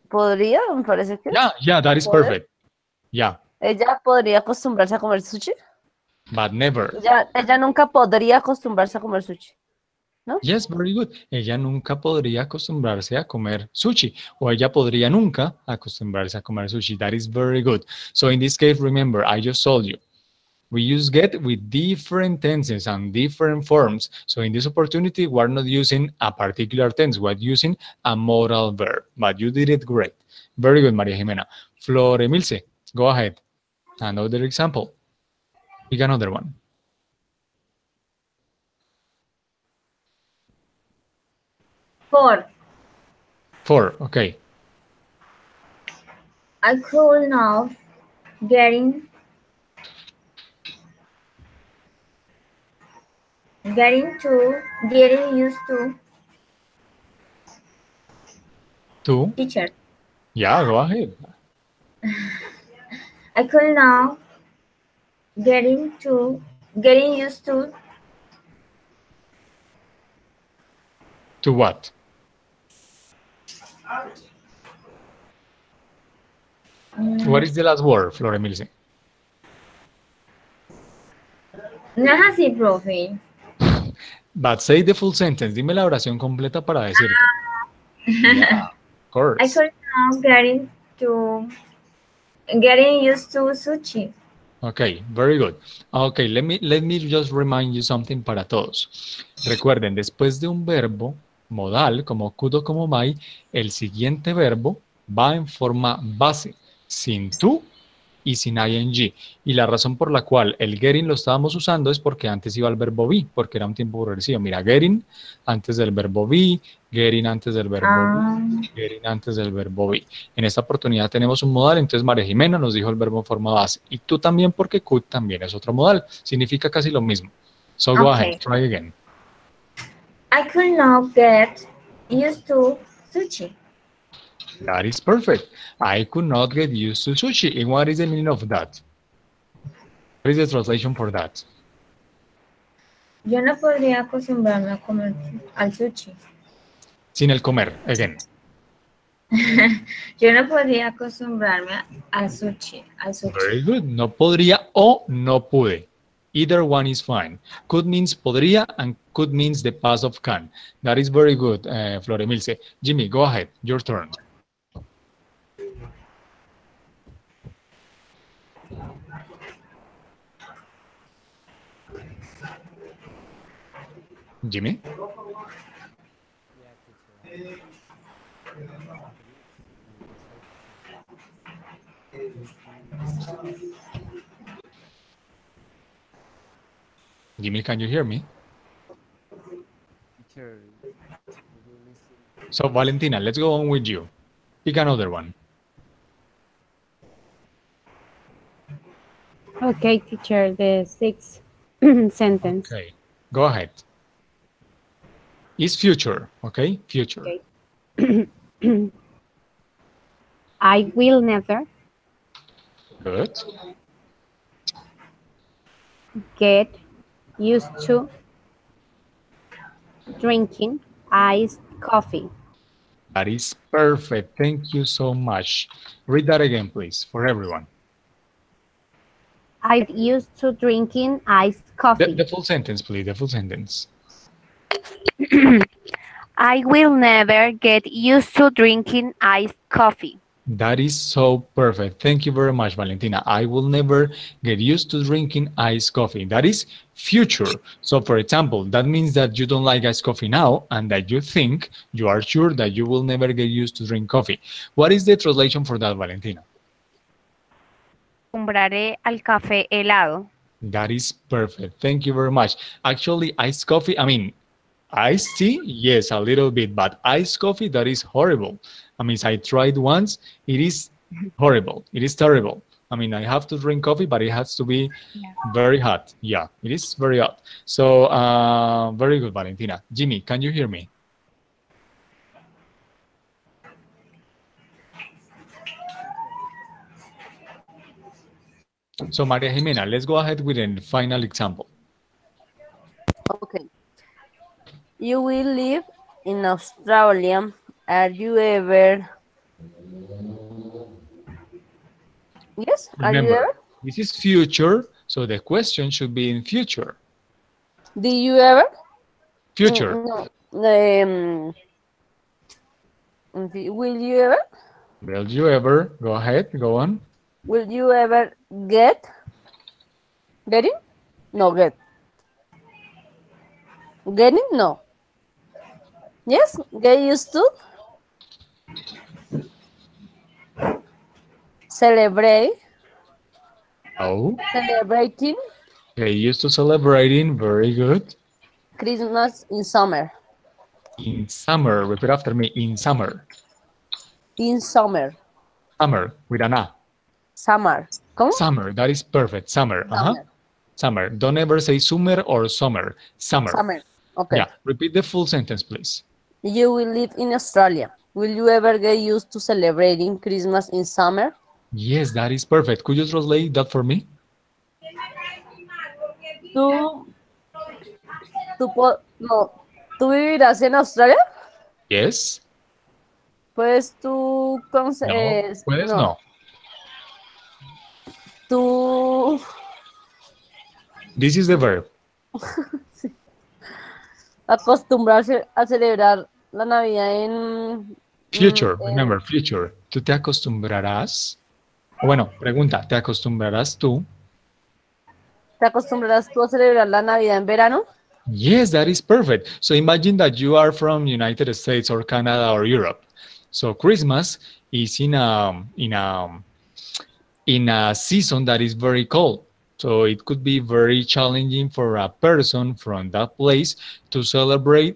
podría, me parece que. Yeah, that is Poder. perfect. Yeah, Ella podría acostumbrarse a comer sushi. but never. Ella nunca podría acostumbrarse a comer sushi. ¿No? Yes, very good. Ella nunca podría acostumbrarse a comer sushi. O ella podría nunca acostumbrarse a comer sushi. That is very good. So in this case, remember, I just told you, we use get with different tenses and different forms. So in this opportunity, we're not using a particular tense. We're using a modal verb. But you did it great. Very good, Maria Jimena. Flor Emilce, go ahead. Another example. Pick another one. Four. 4, okay. I could now getting getting used to 2, teacher. yeah, go ahead. I could now getting used To what? What is the last word, Flor Emilce? no es así, profe. But say the full sentence. Dime la oración completa para decirte. Yeah, of I course. could now getting used to sushi. Okay, very good. Okay, let me just remind you something para todos. Recuerden, después de un verbo modal como could o como might, el siguiente verbo va en forma base, sin to y sin ing. Y la razón por la cual el getting lo estábamos usando es porque antes iba el verbo be, porque era un tiempo progresivo. Mira, getting antes del verbo be, getting antes del verbo be, getting antes del verbo be. En esta oportunidad tenemos un modal, entonces María Jimena nos dijo el verbo en forma base. Y tú también porque could también es otro modal. Significa casi lo mismo. So go ahead, Okay. try again. I could not get used to sushi. That is perfect. I could not get used to sushi. And what is the meaning of that? What is the translation for that? Yo no podría acostumbrarme a comer al sushi. Sin el comer, again. Yo no podría acostumbrarme al sushi. Very good. No podría o no pude. Either one is fine. Could means podría and could means the past of can. That is very good, Floremilce. Jimmy, go ahead. Your turn. Jimmy? Jimmy, can you hear me? So, Valentina, let's go on with you. Pick another one. Okay, teacher, the sixth sentence. Okay, go ahead. It's future, okay? Future. Okay. I will never Good. get used to drinking iced coffee. That is perfect. Thank you so much. Read that again, please, for everyone. I get used to drinking iced coffee. The full sentence, please, the full sentence. I will never get used to drinking iced coffee. That is so perfect. Thank you very much, Valentina. I will never get used to drinking iced coffee. That is future. So, for example, that means that you don't like iced coffee now and that you think, you are sure that you will never get used to drink coffee. What is the translation for that, Valentina? Acostumbraré al café helado. That is perfect. Thank you very much. Actually, iced coffee, I mean, iced tea, yes, a little bit, but iced coffee, that is horrible. I mean, I tried once, it is horrible. It is terrible. I mean, I have to drink coffee, but it has to be very hot. Yeah, it is very hot. So, very good, Valentina. Jimmy, can you hear me? So, Maria Jimena, let's go ahead with a final example. Okay. You will live in Australia. Are you ever? Yes, are you Remember, ever? this is future, so the question should be in future. Did you ever? Future. No. Will you ever? Will you ever? Go ahead, go on. Will you ever get? Getting? No, get. Getting? No. Yes, get used to. Celebrate. Oh, Celebrating they used to celebrating. Very good. Christmas in summer. In summer, repeat after me. In summer. In summer. Summer with an A. Summer. ¿Cómo? Summer. That is perfect. Summer. Summer. Summer. Don't ever say summer or summer. Summer. Summer. Okay. Yeah. Repeat the full sentence, please. You will live in Australia. Will you ever get used to celebrating Christmas in summer? Yes, that is perfect. Could you translate that for me? ¿Tú, no, ¿tú vivirás en Australia? Yes. Pues tú, No. Puedes no. Tú, This is the verb. acostumbrarse a celebrar la Navidad en... Future. Remember, future. Tú te acostumbrarás. Bueno, pregunta, ¿te acostumbrarás tú? ¿Te acostumbrarás tú a celebrar la Navidad en verano? Yes, that is perfect. So imagine that you are from United States or Canada or Europe. So Christmas is in a season that is very cold. So it could be very challenging for a person from that place to celebrate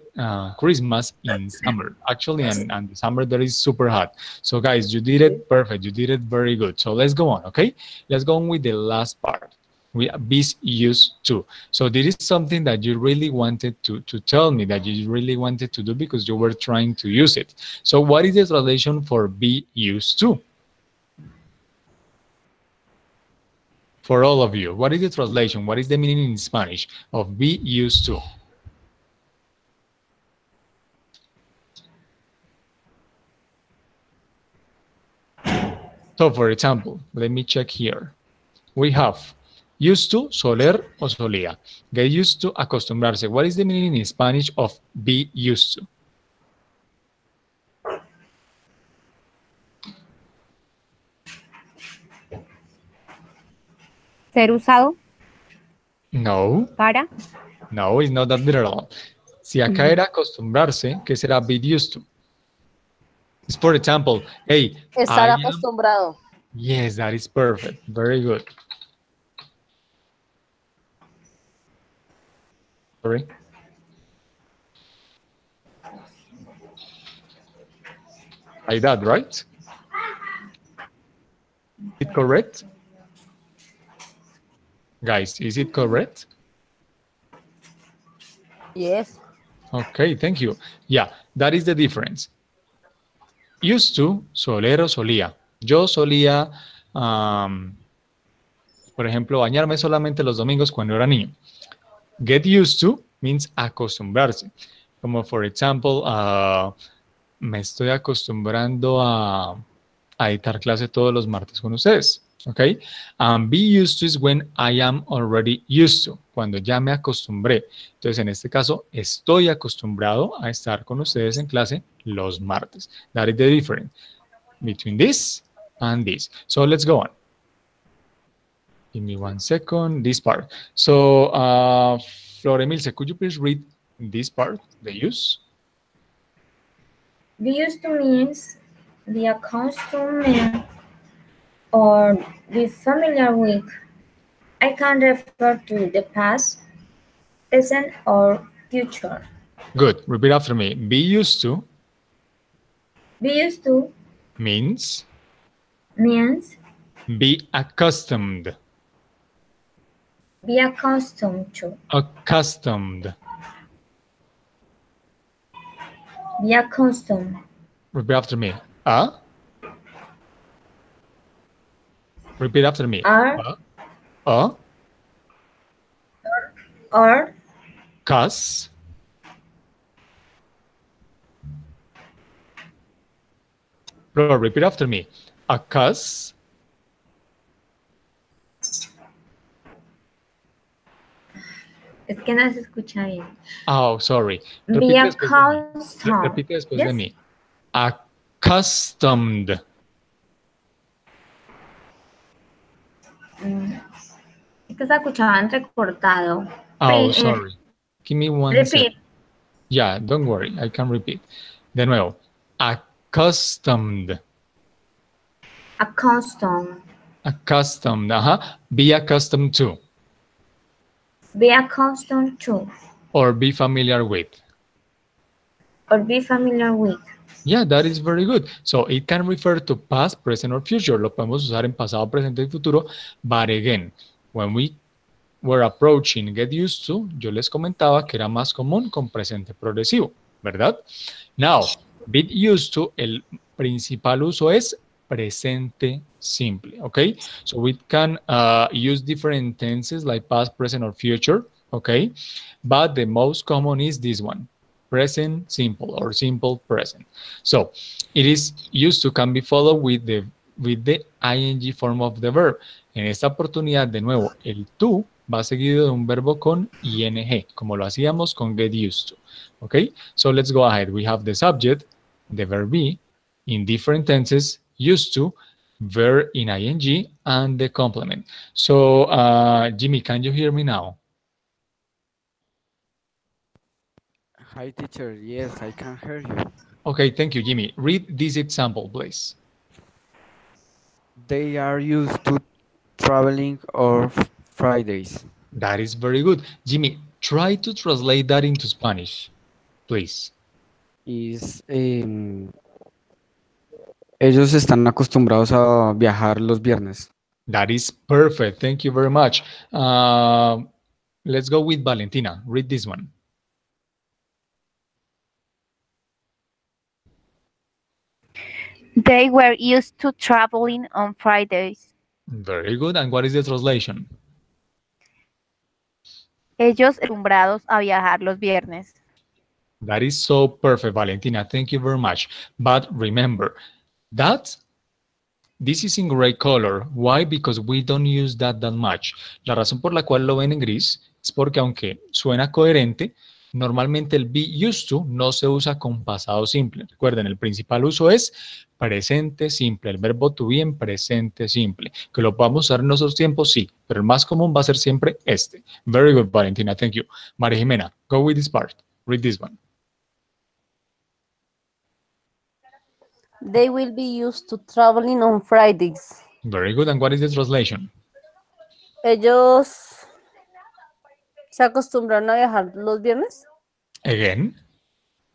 Christmas in summer. Actually, and the summer that is super hot. So guys, you did it perfect. You did it very good. So let's go on, okay? Let's go on with the last part. We be used to. So this is something that you really wanted to tell me, that you really wanted to do because you were trying to use it. So what is the translation for be used to? For all of you, what is the translation? What is the meaning in Spanish of be used to? So for example, let me check here. We have used to, soler o solía. Get used to, acostumbrarse. What is the meaning in Spanish of be used to? Ser usado No, para. no, it's not that literal. Si acá era acostumbrarse, ¿qué será be used to? It's for example, hey, Estar I am. acostumbrado. Yes, that is perfect. Very good. Sorry. Like that, right? Is it correct? Guys, is it correct? Yes. Okay, thank you. Yeah, that is the difference. Used to, solero, solía. Yo solía, por ejemplo, bañarme solamente los domingos cuando era niño. Get used to means acostumbrarse. Como, for example, me estoy acostumbrando a dictar clase todos los martes con ustedes. ¿Ok? Be used to is when I am already used to, cuando ya me acostumbré. Entonces, en este caso, estoy acostumbrado a estar con ustedes en clase los martes. That is the difference between this and this. So, let's go on. Give me 1 second, this part. So, Flor Emilce, could you please read this part, the use? Be used to means be accustomed or be familiar with. I can refer to the past, present, or future. Good. Repeat after me. Be used to Be used to means means be accustomed. be accustomed to. Accustomed. Be accustomed. Repeat after me. Repeat after me. Are A. or Cus. Flor, repeat after me. A cus. es que no se escucha bien. Oh, sorry. Be Repite después de mí. accustomed. Repite después Yes? de mí. Accustomed. Es que se escuchaba entrecortado. Oh, sorry. Give me 1 second. Repeat. Yeah, don't worry. I can repeat. De nuevo. Accustomed. Accustomed. Accustomed. Be accustomed to. Be accustomed to. Or be familiar with. Or be familiar with. Yeah, that is very good. So it can refer to past, present, or future. Lo podemos usar en pasado, presente y futuro. But again, when we were approaching get used to, yo les comentaba que era más común con presente progresivo, ¿verdad? Now, get used to, el principal uso es presente simple, okay? So we can use different tenses like past, present, or future, okay? But the most common is this one, present simple or simple present. So it is used to can be followed with the ing form of the verb. En esta oportunidad, de nuevo, el to va seguido de un verbo con ing, como lo hacíamos con get used to. Okay, so let's go ahead. We have the subject, the verb be, in different tenses, used to, verb in ing, and the complement. So, Jimmy, can you hear me now? Hi, teacher. Yes, I can hear you. Okay, thank you, Jimmy. Read this example, please. They are used to traveling on Fridays. That is very good. Jimmy, try to translate that into Spanish, please. Ellos están acostumbrados a viajar los viernes. That is perfect. Thank you very much. Let's go with Valentina. Read this one. They were used to traveling on Fridays. Very good. And what is the translation? Ellos acostumbrados a viajar los viernes. That is so perfect, Valentina. Thank you very much. But remember, that this is in gray color. Why? Because we don't use that much. La razón por la cual lo ven en gris es porque aunque suena coherente, normalmente el be used to no se usa con pasado simple. Recuerden, el principal uso es presente simple, el verbo to be en presente simple. Que lo podamos usar en otros tiempos, sí, pero el más común va a ser siempre este. Very good, Valentina. Thank you. María Jimena, go with this part. Read this one. They will be used to traveling on Fridays. Very good. And what is the translation? Ellos se acostumbraron a viajar los viernes. Again.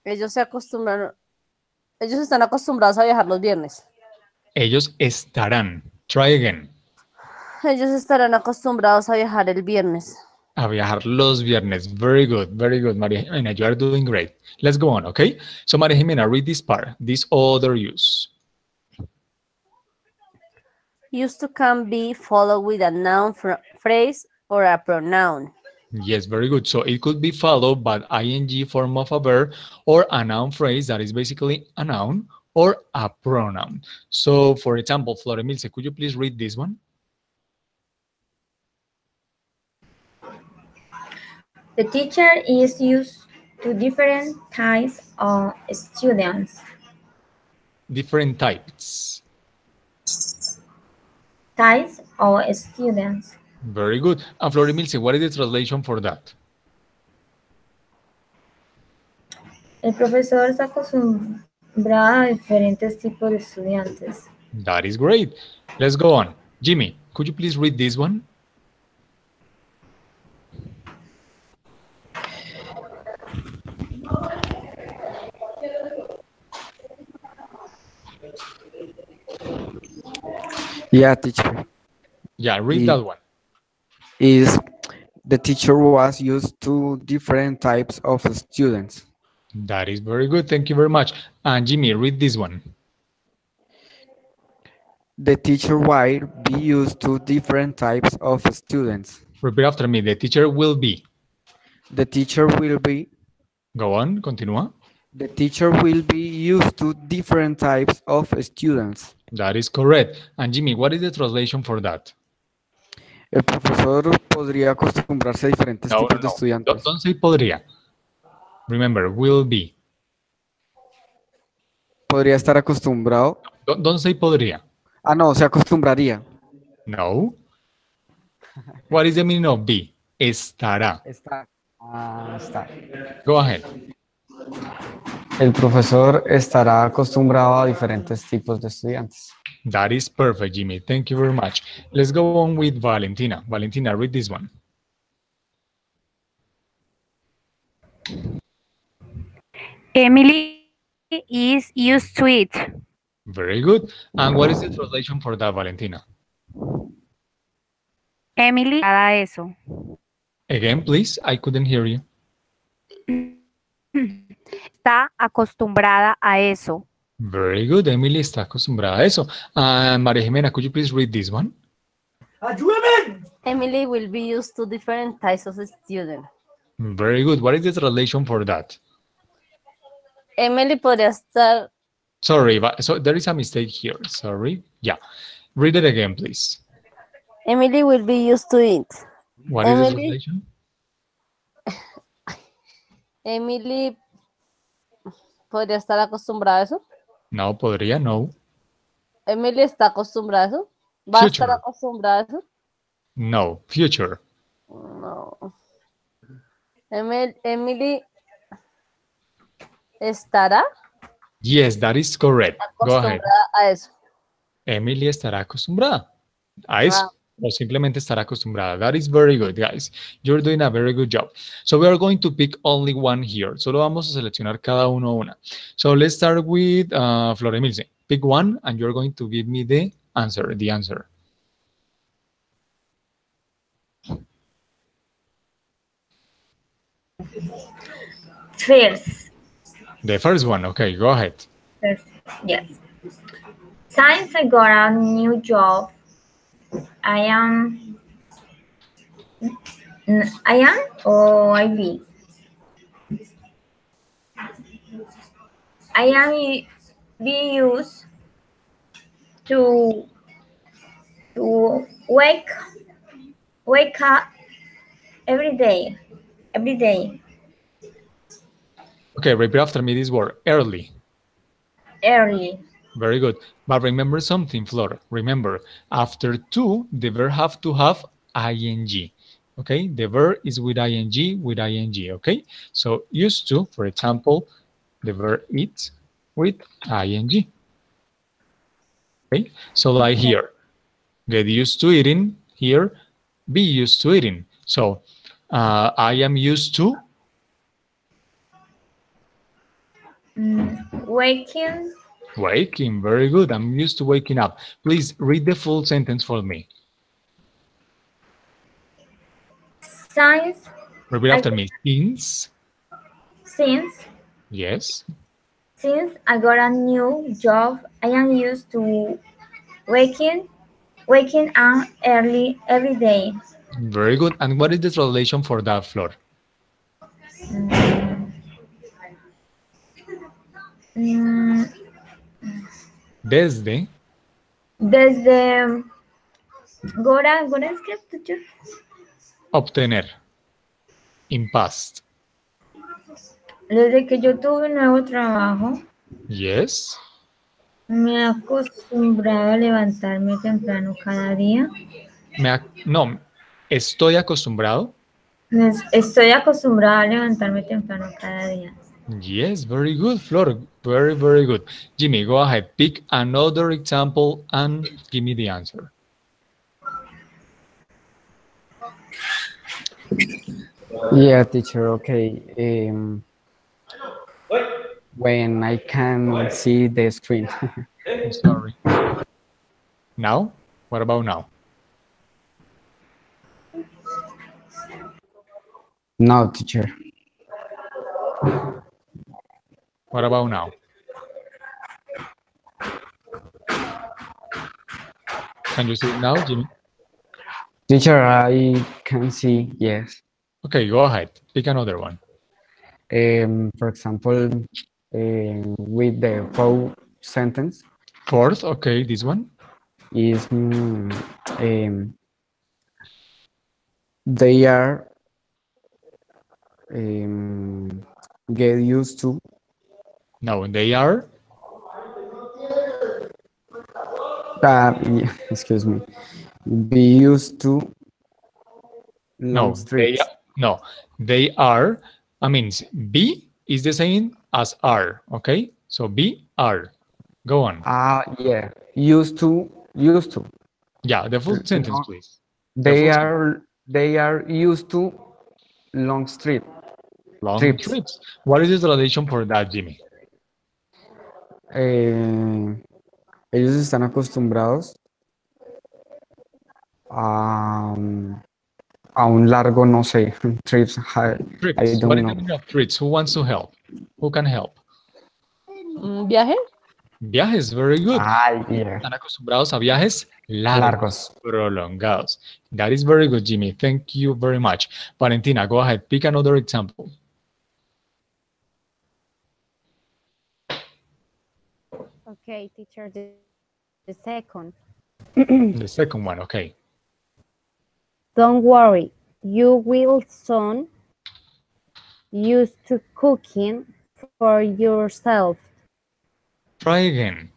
Ellos están acostumbrados a viajar los viernes. Ellos estarán. Try again. Ellos estarán acostumbrados a viajar el viernes. A viajar los viernes. Very good, María Jimena. You are doing great. Let's go on, okay? So, María Jimena, read this part, this other use. Used to can be followed with a noun phrase or a pronoun. Yes, very good. So, it could be followed by ing form of a verb or a noun phrase that is basically a noun or a pronoun. So, for example, Floremilce, could you please read this one? The teacher is used to different types of students. Different types. Types of students. Very good. And Floremilce, what is the translation for that? El profesor se acostumbra a diferentes tipos de estudiantes. That is great. Let's go on. Jimmy, could you please read this one? Yeah, teacher. Yeah, read that one. Is the teacher was used to different types of students. That is very good. Thank you very much. And Jimmy, read this one. The teacher will be used to different types of students. Repeat after me. The teacher will be. The teacher will be Go on, continúa. The teacher will be used to different types of students. That is correct. And Jimmy, what is the translation for that? El profesor podría acostumbrarse a diferentes tipos de estudiantes. Don't say podría. Remember, will be. Podría estar acostumbrado. Don't say podría. Ah, no, se acostumbraría. No. What is the meaning of be? Estará. Está. Ah, está. Go ahead. El profesor estará acostumbrado a diferentes tipos de estudiantes. That is perfect, Jimmy. Thank you very much. Let's go on with Valentina. Valentina, read this one. Emily is used to it. Very good. And what is the translation for that, Valentina? Emily a eso. Again, please. I couldn't hear you. Está acostumbrada a eso. Very good. Emily está acostumbrada a eso. And María Jimena, could you please read this one? Emily will be used to different types of students. Very good. What is the translation for that? Emily podría estar. Sorry, so there is a mistake here. Sorry. Yeah. Read it again, please. Emily will be used to it. What is the translation? Emily podría estar acostumbrada a eso. No, podría, no. Emily está acostumbrada a eso. ¿Va a estar Future. acostumbrada a eso? No, future. No. Emily estará Yes, that is correct. Go ahead. acostumbrada a eso. Emily estará acostumbrada a eso. O simplemente estará acostumbrada. That is very good, guys. You're doing a very good job. So we are going to pick only one here. Solo vamos a seleccionar cada uno una. So let's start with Floremilce. Pick one and you're going to give me the answer. First, The first one, okay, go ahead. first, yes. Since I got a new job, I am, I am or I be. I am be used to to wake up every day, every day, Okay, repeat after me this word, early. early. Very good. But remember something, Flor. Remember, after to, the verb have to have ing. Okay, the verb is with ing. Okay, so used to, for example, the verb eat with ing. Okay, so like here, get used to eating. Here, be used to eating. So I am used to. Waking. Waking, very good. I'm used to waking up. Please read the full sentence for me. Since Repeat I after me. since Yes. since I got a new job, I am used to waking waking up early every day. Very good. And what is the translation for that, Flor? Mm, mm, Desde, Desde Gora es que teacher? obtener, in past. Desde que yo tuve un nuevo trabajo, Yes. me he acostumbrado a levantarme temprano cada día. No, estoy acostumbrado. Estoy acostumbrada a levantarme temprano cada día. Yes, very good, Flor. Very, very good. Jimmy, go ahead. Pick another example and give me the answer. Yeah, teacher. Okay. When I can see the screen. I'm sorry. Now? What about now? No, teacher. What about now? Can you see it now, Jimmy? Teacher, I can see. Yes. Okay, go ahead. Pick another one. For example, with the full sentence Fourth, okay, this one. is they are get used to. No, they are. Excuse me. Be used to long No, they streets. no, they are. I mean, be is the same as are. Okay, so be are. Go on. Yeah. Used to. Used to. Yeah, the full sentence, Long- please. The full sentence. They are used to long Long trips. trips. What is the translation for that, Jimmy? Eh, ellos están acostumbrados a, a un largo, no sé, trips. I Trips. What don't is the know. meaning of trips? Who wants to help? Who can help? ¿Viaje? Viajes, very good. Yeah. Están acostumbrados a viajes largos, Largos. prolongados. That is very good, Jimmy. Thank you very much. Valentina, go ahead. Pick another example. Okay, teacher, the second. The second one, okay. Don't worry, you will soon used to cooking for yourself. Try again.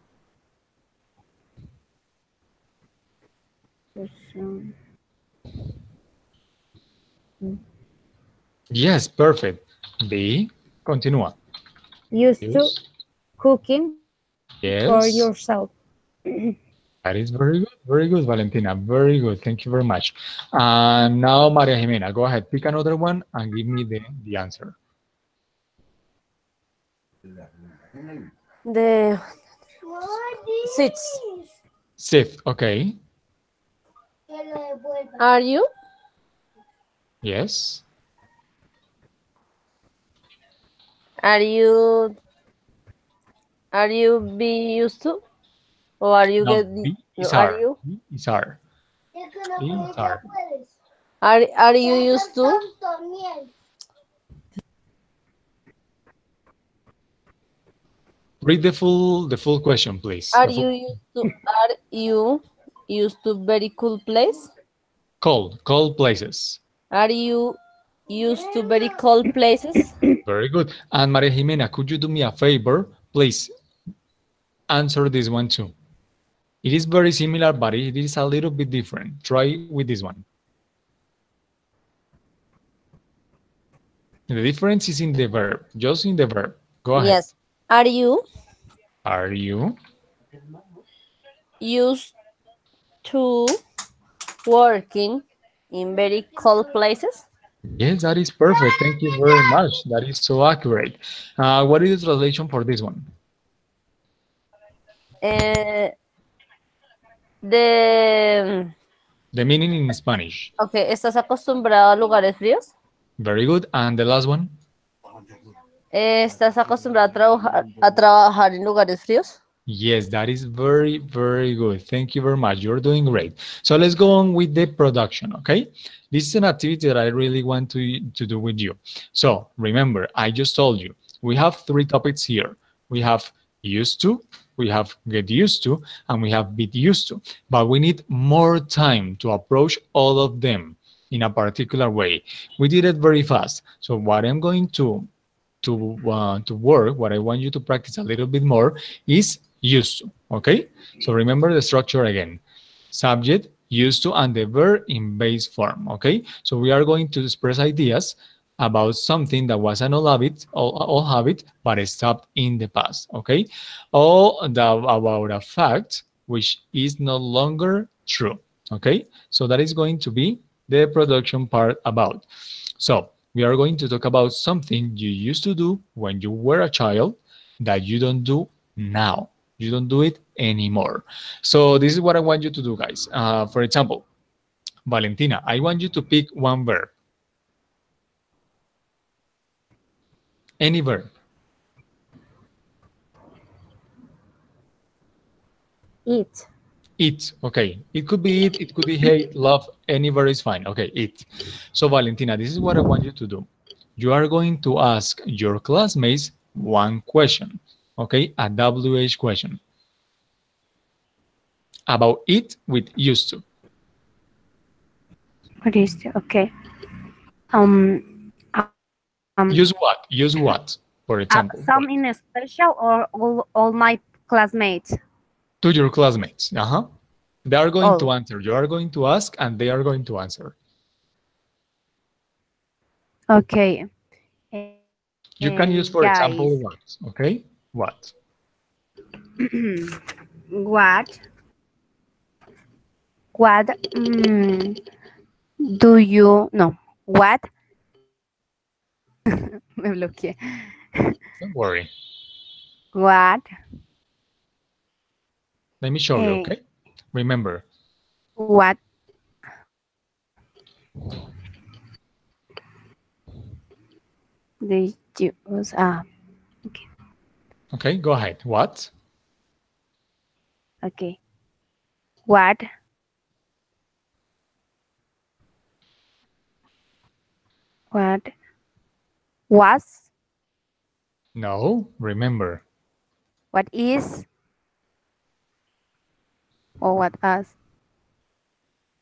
Yes, perfect. B, continúa. Used to Use. cooking for Yes. yourself. That is very good, Valentina. Very good. Thank you very much. And now, Maria Jimena, go ahead. Pick another one and give me the answer. The six. Sixth, okay. Are you? Yes. Are you be used to? Or are you No, get B no, is are R. you B is R. Is R. are you used to? Read the full question, please. Are you used to very cool place? Cold places. Are you used to very cold places? Very good. And Maria Jimena, could you do me a favor? Please answer this one too. It is very similar, but it is a little bit different. Try with this one. The difference is in the verb, just in the verb. Go ahead. Yes. Are you Are you? used to working in very cold places? Yes, that is perfect. Thank you very much. That is so accurate. What is the translation for this one? Uh, de The meaning in Spanish. Okay, ¿estás acostumbrado a lugares fríos? Very good. And the last one? ¿Estás acostumbrado a trabajar en lugares fríos? Yes, that is very, very good. Thank you very much. You're doing great. So let's go on with the production, okay? This is an activity that I really want to do with you. So remember, I just told you, we have three topics here. We have used to, we have get used to, and we have be used to. But we need more time to approach all of them in a particular way. We did it very fast. So what I'm going to work, what I want you to practice a little bit more is used to, okay? So remember the structure again. Subject, used to, and the verb in base form, okay? So we are going to express ideas about something that was an old habit, but stopped in the past, okay? About a fact which is no longer true, okay? So that is going to be the production part about. So we are going to talk about something you used to do when you were a child that you don't do now. You don't do it anymore. So this is what I want you to do, guys. For example, Valentina, I want you to pick one verb. Any verb. Eat. Eat. Okay. It could be eat, it could be hate, love, any verb is fine. Okay, eat. So Valentina, this is what I want you to do. You are going to ask your classmates one question. Okay, a WH question about it with used to. What is the, okay. Use what? Use what, for example? Some in a special or all my classmates? To your classmates. They are going to All. answer. You are going to ask and they are going to answer. Okay. You can use, for example, what? Okay? What? What? What do you no? What? Me bloqueé. Don't worry. What? Let me show you, okay? Remember. What? Did you okay. Okay, go ahead. What? Okay. What? What was? No, remember. What is? Or what as?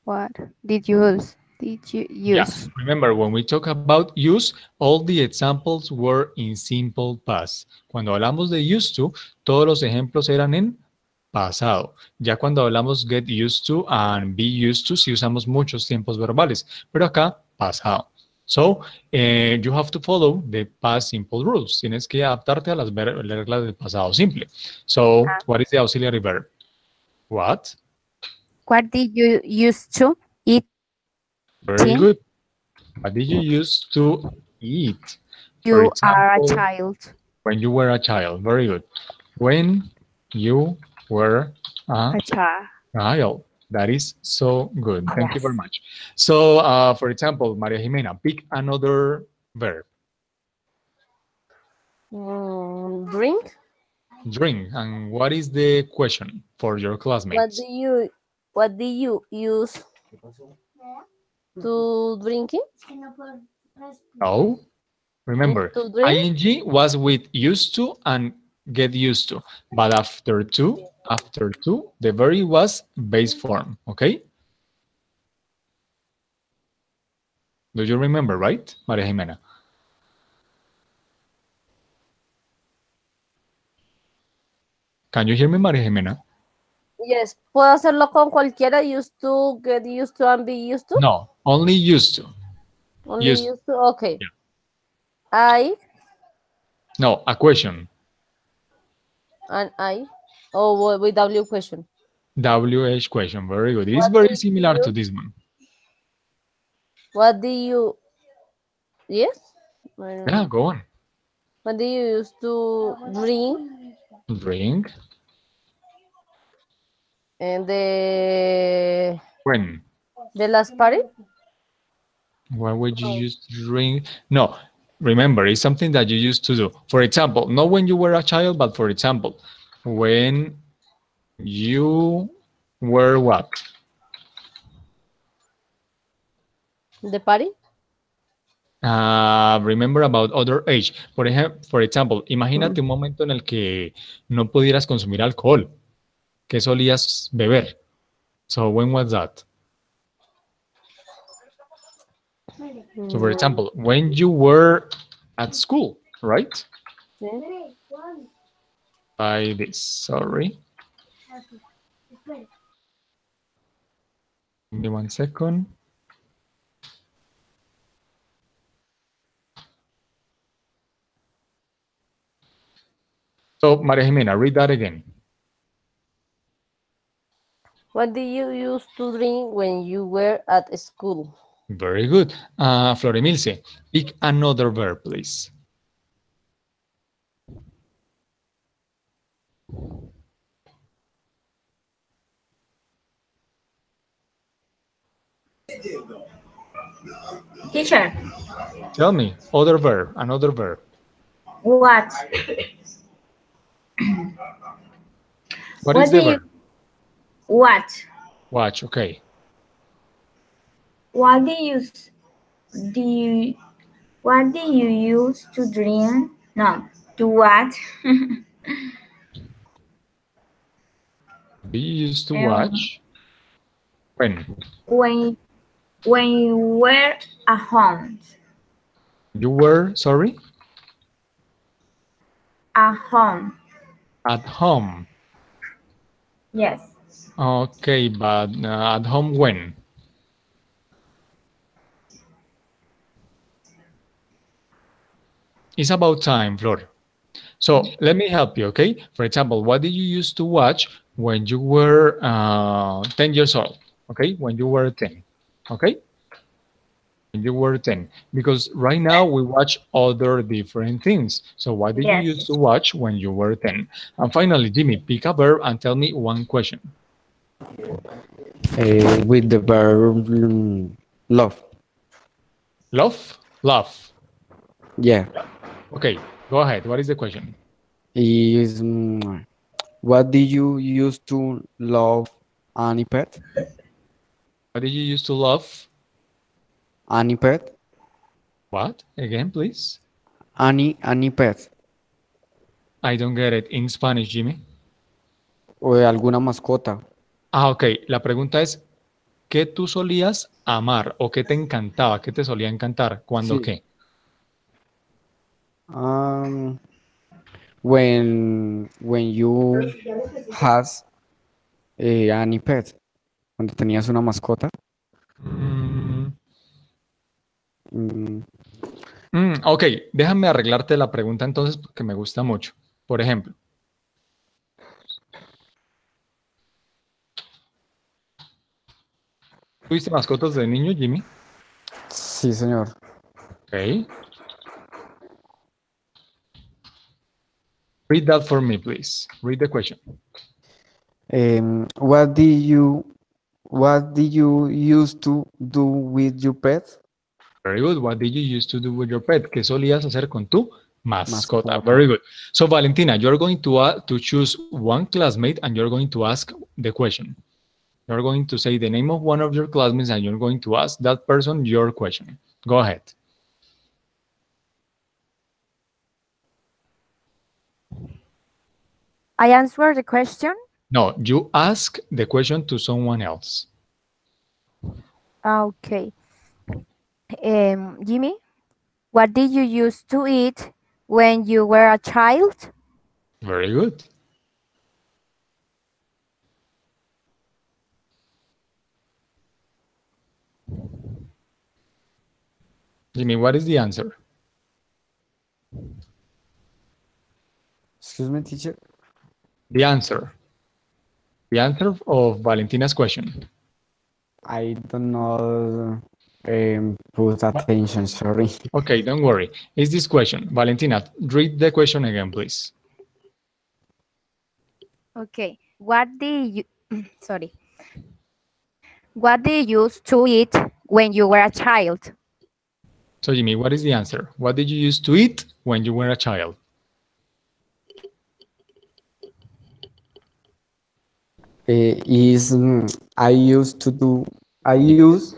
What did you use? Did you use? Yes, remember when we talk about use, all the examples were in simple past. Cuando hablamos de used to, todos los ejemplos eran en pasado. Ya cuando hablamos get used to and be used to, sí usamos muchos tiempos verbales, pero acá pasado. So, you have to follow the past simple rules. Tienes que adaptarte a las reglas del pasado simple. So, what is the auxiliary verb? What? What did you used to eat? Very good. What did you used to eat? For You are a example, child. when you were a child. Very good. When you were a child. That is so good. Thank you very much. So, for example, Maria Jimena, pick another verb. Drink. Drink. And what is the question for your What do classmates? you use to drinking? No. Remember, To drink? ing was with used to and get used to. But after two, the verb was base form. Okay? Do you remember, right, Maria Jimena? Can you hear me, Maria Jimena? Yes. ¿Puedo hacerlo con cualquiera? Used to, get used to, and be used to? No, only used to. Only Used. used to? Okay. Yeah. I No, a question. and I. Oh, with W question. WH question. Very good. It is What very did similar to you, this one. what do you, yes? I don't Yeah, know. go on. What do you use to drink Drink. and When? the last party? What would you use to drink? No, remember, it's something that you used to do. For example, not when you were a child, but for example, when you were what? The party? Remember about other age. For example, imagínate un momento en el que no pudieras consumir alcohol. ¿Qué solías beber? So when was that? So for example, when you were at school, right? Sí. By this, sorry. Give me 1 second. So Maria Jimena, read that again. What do you use to drink when you were at school? Very good. Florimilce, pick another verb, please. Teacher, Tell me, other verb, another verb. what? What What is do the you verb? what? Watch, okay. What do you what do you use to drink? No, to what? Do you used to um, watch? When? when when you were at home. You were, sorry? At home. At home. Yes. Okay, but at home when? It's about time, Flor. So let me help you, okay? For example, what did you used to watch when you were 10 years old? Okay, when you were 10, okay? When you were 10, because right now we watch other different things. So what did you Yes. used to watch when you were 10? And finally, Jimmy, pick a verb and tell me one question. With the verb love. Love? Love. Yeah. Okay, go ahead. What is the question? Is what did you used to love any pet? What did you used to love? Any pet? What? Again, please. Any pet? I don't get it. In Spanish, Jimmy. O de alguna mascota. Ok. La pregunta es, ¿qué tú solías amar o qué te encantaba? ¿Qué te solía encantar? ¿Cuándo Sí. qué? Um, when you has any pet. Cuando tenías una mascota. Mm, Mm, ok, déjame arreglarte la pregunta entonces porque me gusta mucho. Por ejemplo, ¿tuviste mascotas de niño, Jimmy? sí, señor. Ok. Read that for me, please. Read the question. What did you used to do with your pet? Very good. What did you used to do with your pet? ¿Qué solías hacer con tu Mascota. Very good. So Valentina, you're going to choose one classmate and you're going to ask the question. You're going to say the name of one of your classmates and you're going to ask that person your question. Go ahead. I answer the question. No, you ask the question to someone else. Okay. Jimmy, what did you used to eat when you were a child? Very good. Jimmy, what is the answer? Excuse me, teacher. The answer. The answer of Valentina's question. I don't know. Put attention. Sorry. Okay, don't worry. It's this question. Valentina, read the question again, please. Okay. What did you sorry. What did you used to eat when you were a child? So, Jimmy, what is the answer? What did you used to eat when you were a child? Is I used to do. I use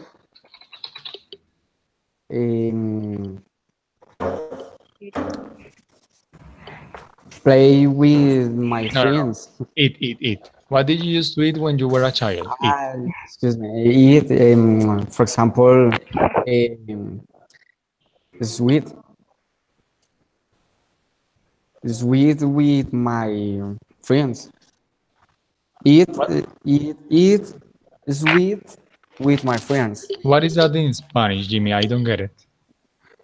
play with my No, no, no. friends. Eat. What did you used to eat when you were a child? Eat. Excuse me. Eat, for example, sweet, sweet with my friends. Eat, eat sweet with my friends. What is that in Spanish, Jimmy? I don't get it.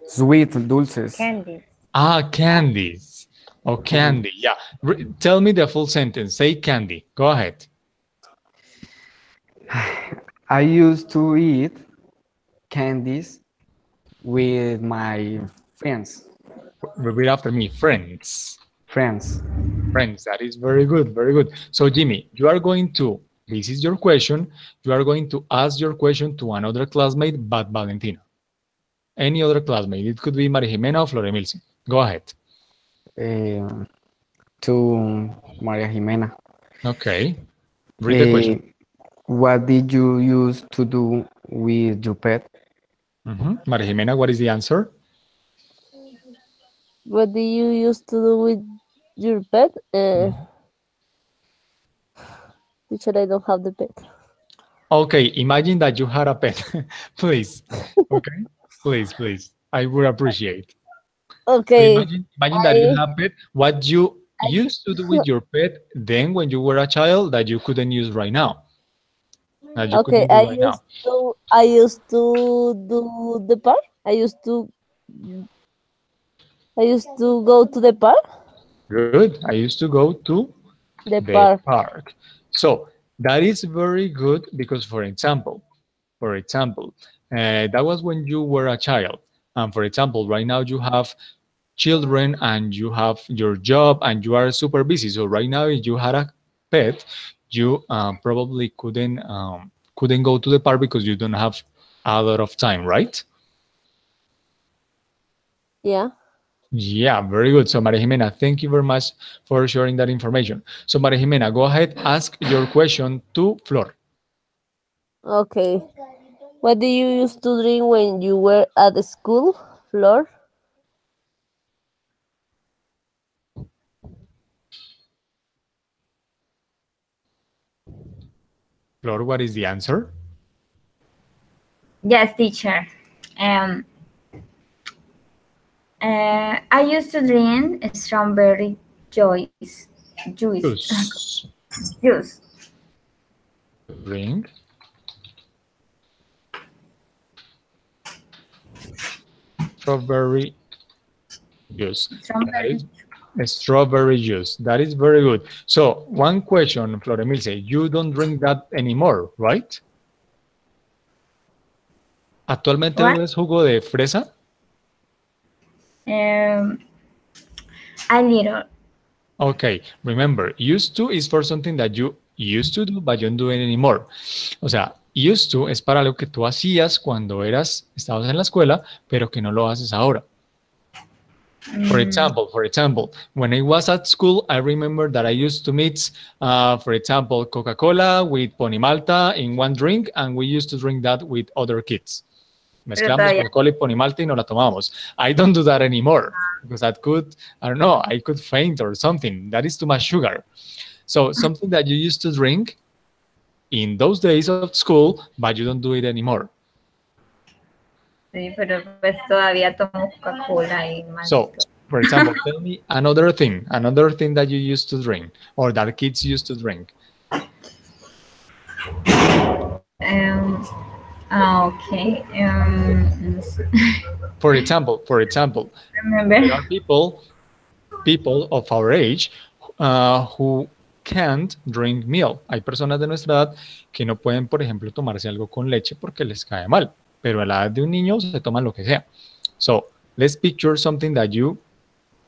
Sweet, dulces. Candy. Ah, candies. Oh, candy. Yeah. Tell me the full sentence. Say candy. Go ahead. I used to eat candies with my friends. Repeat after me. Friends. Friends. Friends. That is very good. Very good. So, Jimmy, you are going to, this is your question. You are going to ask your question to another classmate but Valentina. Any other classmate. It could be Maria Jimena or Flor Emilce. Go ahead. To Maria Jimena. Okay. Read the question. What did you use to do with your pet? Maria Jimena, what is the answer? What do you used to do with your pet? Teacher, I don't have the pet. Okay, imagine that you had a pet. Please. Okay? Please. I would appreciate. Okay. So imagine that you have a pet. What you used to do with your pet then when you were a child that you couldn't use right now. That you Okay, couldn't do right now. I used to do the park. I used to go to the park. Good. I used to go to The the park. park. So that is very good because, for example, that was when you were a child. And for example, right now you have children and you have your job and you are super busy. So right now, if you had a pet, you probably couldn't go to the park because you don't have a lot of time, right? Yeah. Yeah, very good. So Maria Jimena, thank you very much for sharing that information. So Maria Jimena, go ahead, ask your question to Flor. Okay. What do you used to drink when you were at the school, Flor? Flor, what is the answer? Yes, teacher. Um, I used to drink strawberry juice. Juice. Juice. Drink. Strawberry juice. Strawberry. Strawberry juice. That is very good. So one question, Flor Emilce, you don't drink that anymore, right? ¿Actualmente What? bebes jugo de fresa? A little. Okay, remember, used to is for something that you used to do, but you don't do it anymore. O sea, used to es para lo que tú hacías cuando estabas en la escuela, pero que no lo haces ahora. Mm, For example, when I was at school, I remember that I used to mix, for example, Coca-Cola with Pony Malta in one drink, and we used to drink that with other kids. pero Mezclamos todavía. Coca-Cola y Pony Malta y nos la tomamos. I don't do that anymore because that could, I don't know, I could faint or something. That is too much sugar. So something that you used to drink in those days of school, but you don't do it anymore. Sí, pero pues todavía tomo Coca-Cola y So, Malta. for example, tell me another thing that you used to drink or that kids used to drink. Um, okay. For example, Remember? there are people of our age who can't drink milk. Hay personas de nuestra edad que no pueden, por ejemplo, tomarse algo con leche porque les cae mal, pero a la edad de un niño se toman lo que sea. So, let's picture something that you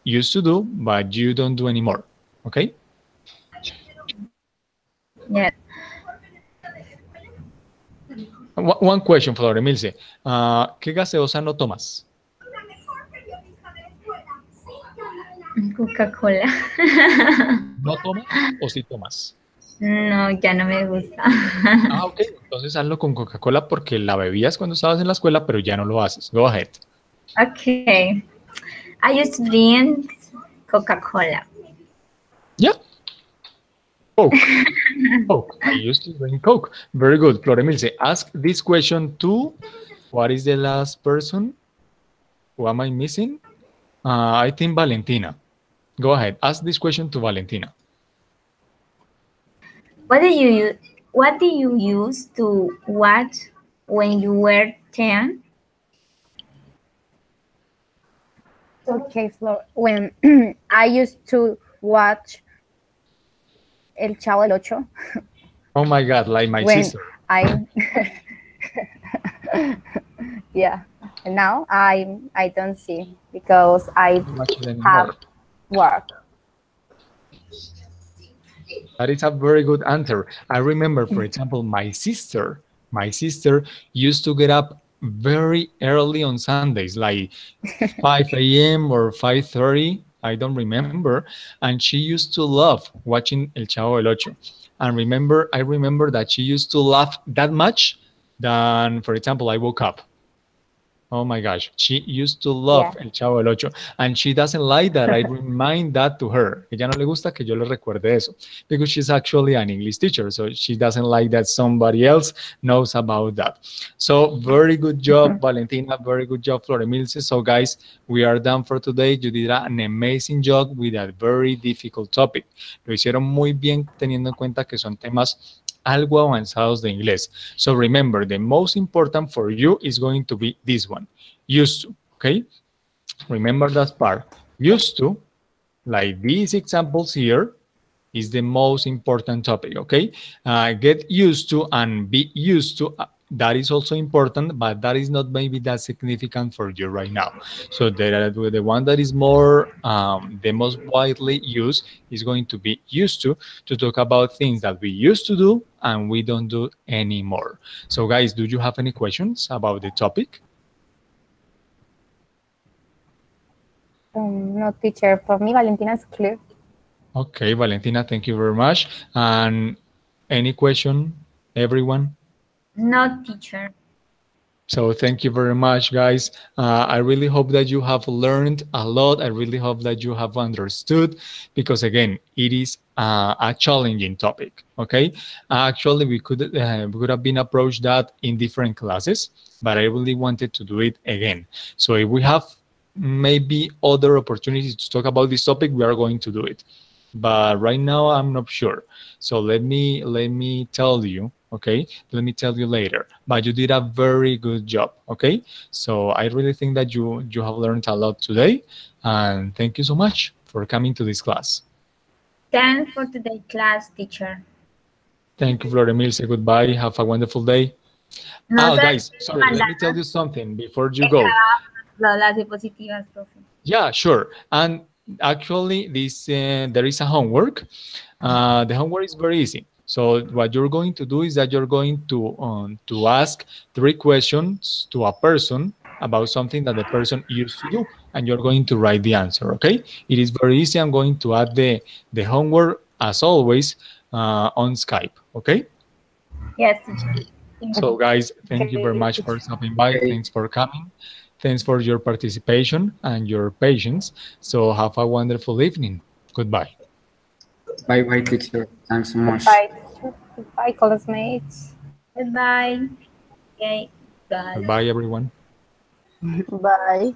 used to do, but you don't do anymore. Okay? Yes. One question, Flor Emilce. ¿Qué gaseosa no tomas? Coca-Cola. ¿No tomas o sí tomas? No, ya no me gusta. Ah, ok. Entonces hazlo con Coca-Cola porque la bebías cuando estabas en la escuela, pero ya no lo haces. Go ahead. Okay. I used to drink Coca-Cola. Yeah. Coke. Coke. I used to drink Coke. Very good. Flor Emilce, ask this question to, what is the last person? Who am I missing? I think Valentina. Go ahead. Ask this question to Valentina. What did you use to watch when you were 10? Okay, Flor. When I used to watch El Chavo del Ocho, Oh my God, like my when sister. I yeah. And now I don't see because I Don't watch it have anymore. work. That is a very good answer. I remember, for example, my sister used to get up very early on Sundays, like 5 a.m. or 5:30, I don't remember. And she used to love watching El Chavo del Ocho. And I remember that she used to laugh that much than, for example, I woke up. Oh my gosh, she used to love Yeah. El Chavo del Ocho, and she doesn't like that I remind that to her. Ella no le gusta que yo le recuerde eso, because she's actually an English teacher, so she doesn't like that somebody else knows about that. So very good job, Valentina. Very good job, Flor Emilce. So guys, we are done for today. You did an amazing job with a very difficult topic. Lo hicieron muy bien teniendo en cuenta que son temas algo avanzados de inglés. So remember, the most important for you is going to be this one, used to, okay? Remember that part. Used to, like these examples here, is the most important topic, okay? Get used to and be used to, that is also important, but that is not maybe that significant for you right now. So the one that is more, the most widely used is going to be used to talk about things that we used to do and we don't do anymore. So guys, do you have any questions about the topic? No, teacher. For me, Valentina is clear. Okay, Valentina, thank you very much. And any question, everyone? No, teacher. So thank you very much, guys. I really hope that you have learned a lot. I really hope that you have understood, because again, it is a challenging topic. Okay, actually, we could have been approached that in different classes, but I really wanted to do it again. So if we have maybe other opportunities to talk about this topic, we are going to do it. But right now, I'm not sure. So let me tell you. Okay, let me tell you later. But you did a very good job. Okay, so I really think that you have learned a lot today, and thank you so much for coming to this class. Thanks for today's class, teacher. Thank you, Flor Emil. Say goodbye. Have a wonderful day. No se Guys, sorry. Let me tell you something before you en go. las diapositivas, profe. Yeah, sure. And actually, this there is a homework. The homework is very easy. So what you're going to do is that you're going to ask 3 questions to a person about something that the person used to do, and you're going to write the answer, okay? It is very easy. I'm going to add the homework, as always, on Skype, okay? Yes, teacher. So, guys, thank you very Okay, much for stopping by. Okay. Thanks for coming. Thanks for your participation and your patience. So, have a wonderful evening. Goodbye. Bye bye, teacher. Thanks so much. Goodbye, teacher. Goodbye, classmates. Goodbye. Okay. Bye. Goodbye, everyone. bye.